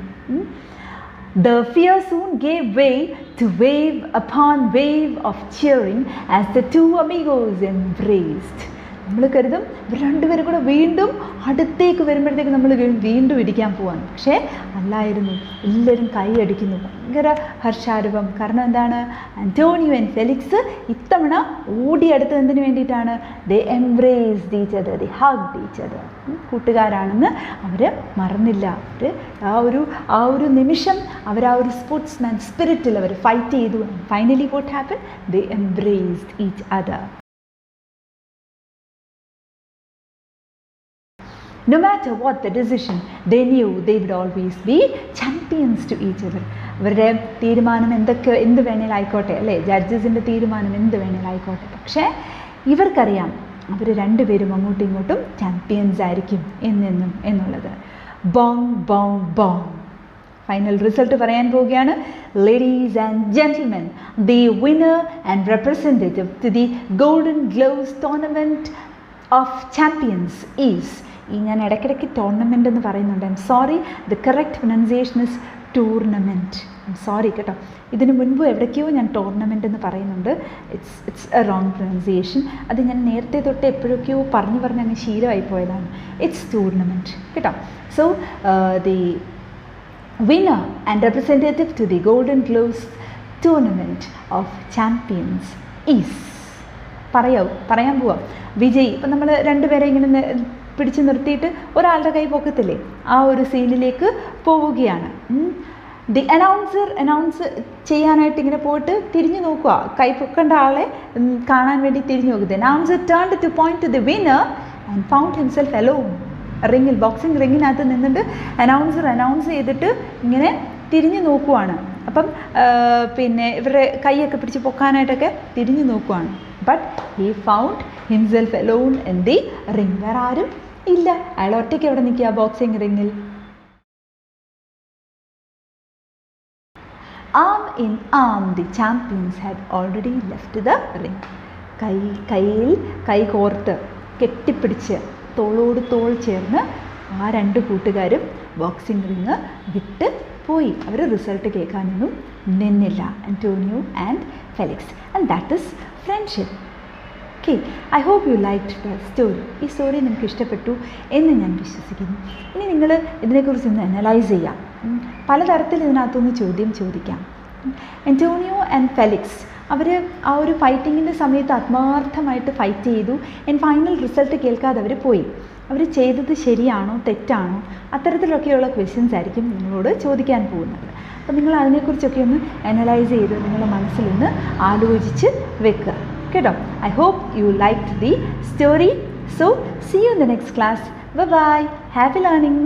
The fear soon gave way to wave upon wave of cheering as the two amigos embraced. നമ്മൾ കരുതും ഇവർ രണ്ടുപേരും കൂടെ വീണ്ടും അടുത്തേക്ക് വരുമ്പോഴത്തേക്ക് നമ്മൾ വീണ്ടും ഇടിക്കാൻ പോവാണ്. പക്ഷേ അല്ലായിരുന്നു. എല്ലാവരും കൈയടിക്കുന്നു, ഭയങ്കര ഹർഷാരവം. കാരണം എന്താണ്, അന്റോണിയോ ആൻഡ് ഫെലിക്സ് ഇത്തവണ ഓടിയെടുത്തത് എന്തിനു വേണ്ടിയിട്ടാണ്? ദേ എംബ്രേസ്ഡ് ഈച്ച് അതർ, ദേ ഹഗ്ഡ് ഈച്ച് അതർ. കൂട്ടുകാരാണെന്ന് അവർ മറന്നില്ല. അവർ ആ ഒരു നിമിഷം അവർ ആ ഒരു സ്പോർട്സ്മാൻ സ്പിരിറ്റിൽ അവർ ഫൈറ്റ് ചെയ്തു. Finally what happen? They embraced each other. No matter what the decision, they knew they would always be champions to each other. അവരുടെ തീരുമാനം എന്ത് വേണേലായിക്കോട്ടെ അല്ലേ, ജഡ്ജസിൻ്റെ തീരുമാനം എന്ത് വേണേലായിക്കോട്ടെ, പക്ഷേ ഇവർക്കറിയാം അവർ രണ്ടുപേരും അങ്ങോട്ടും ഇങ്ങോട്ടും ചാമ്പ്യൻസ് ആയിരിക്കും എന്നെന്നും എന്നുള്ളത്. ബോങ് ബോങ് ബോങ്. ഫൈനൽ റിസൾട്ട് പറയാൻ പോവുകയാണ്. Ladies and gentlemen, the winner and representative to the Golden Gloves tournament of champions is. ഞാൻ ഇടയ്ക്കിടയ്ക്ക് ടൂർണമെൻ്റ് എന്ന് പറയുന്നുണ്ട്. I'm sorry, the correct pronunciation is tournament. I'm sorry കേട്ടോ. ഇതിന് മുൻപ് എവിടേക്കോ ഞാൻ ടൂർണമെൻ്റ് എന്ന് പറയുന്നുണ്ട്. It's a wrong pronunciation. അത് ഞാൻ നേരത്തെ തൊട്ട് എപ്പോഴൊക്കെയോ പറഞ്ഞ് അങ്ങ് ശീലമായി പോയതാണ്. ഇറ്റ്സ് ടൂർണമെൻറ്റ് കേട്ടോ. So the winner and representative to the Golden Gloves tournament of champions is. പറയാൻ പോവാം. വിജയ്. ഇപ്പം നമ്മൾ രണ്ടുപേരെ ഇങ്ങനെ പിടിച്ചു നിർത്തിയിട്ട് ഒരാളുടെ കൈ പൊക്കത്തില്ലേ, ആ ഒരു സീനിലേക്ക് പോവുകയാണ്. ദി അനൗൺസ് ചെയ്യാനായിട്ട് ഇങ്ങനെ പോയിട്ട് തിരിഞ്ഞു നോക്കുക, കൈ പൊക്കേണ്ട ആളെ കാണാൻ വേണ്ടി തിരിഞ്ഞു നോക്കുക. The announcer turned to point to the winner and found himself alone. റിങ്ങിൽ, ബോക്സിംഗ് റിങ്ങിനകത്ത് നിന്നിട്ട് അനൗൺസ് ചെയ്തിട്ട് ഇങ്ങനെ തിരിഞ്ഞു നോക്കുവാണ്. അപ്പം പിന്നെ ഇവരുടെ കൈയൊക്കെ പിടിച്ച് പൊക്കാനായിട്ടൊക്കെ തിരിഞ്ഞു നോക്കുവാണ്. But he found himself alone in the ring. വേറെ ആരും ഇല്ല, അയാൾ ഒറ്റയ്ക്ക് എവിടെ നിൽക്കുക boxing റിങ്ങിൽ. in arm, the champions had already left the ring. കയ്യിൽ കൈ കോർത്ത് കെട്ടിപ്പിടിച്ച് തോളോട് തോൾ ചേർന്ന് ആ രണ്ട് കൂട്ടുകാരും ബോക്സിംഗ് റിങ് വിട്ട് പോയി. അവർ റിസൾട്ട് കേൾക്കാനൊന്നും നിന്നില്ല. Antonio and Felix. And that is friendship. Okay, I hope you liked the story. ഈ സ്റ്റോറി നിങ്ങൾക്ക് ഇഷ്ടപ്പെട്ടു എന്ന് ഞാൻ വിശ്വസിക്കുന്നു. ഇനി നിങ്ങൾ ഇതിനെക്കുറിച്ച് ഒന്ന് അനലൈസ് ചെയ്യാം. പലതരത്തിൽ ഇതിനകത്തൊന്ന് ചോദ്യം ചോദിക്കാം. അന്റോണിയോ ആൻഡ് ഫെലിക്സ് അവർ ആ ഒരു ഫൈറ്റിങ്ങിൻ്റെ സമയത്ത് ആത്മാർത്ഥമായിട്ട് ഫൈറ്റ് ചെയ്തു. ആൻഡ് ഫൈനൽ റിസൾട്ട് കേൾക്കാതെ അവർ പോയി. അവർ ചെയ്തത് ശരിയാണോ തെറ്റാണോ അത്തരത്തിലൊക്കെയുള്ള ക്വസ്റ്റ്യൻസ് ആയിരിക്കും നിങ്ങളോട് ചോദിക്കാൻ പോകുന്നത്. അപ്പോൾ നിങ്ങൾ അതിനെക്കുറിച്ചൊക്കെ ഒന്ന് അനലൈസ് ചെയ്ത് നിങ്ങളുടെ മനസ്സിലൊന്ന് ആലോചിച്ച് വെക്കുക കേട്ടോ. I hope you liked the story. So see you in the next class. Bye bye. Happy learning.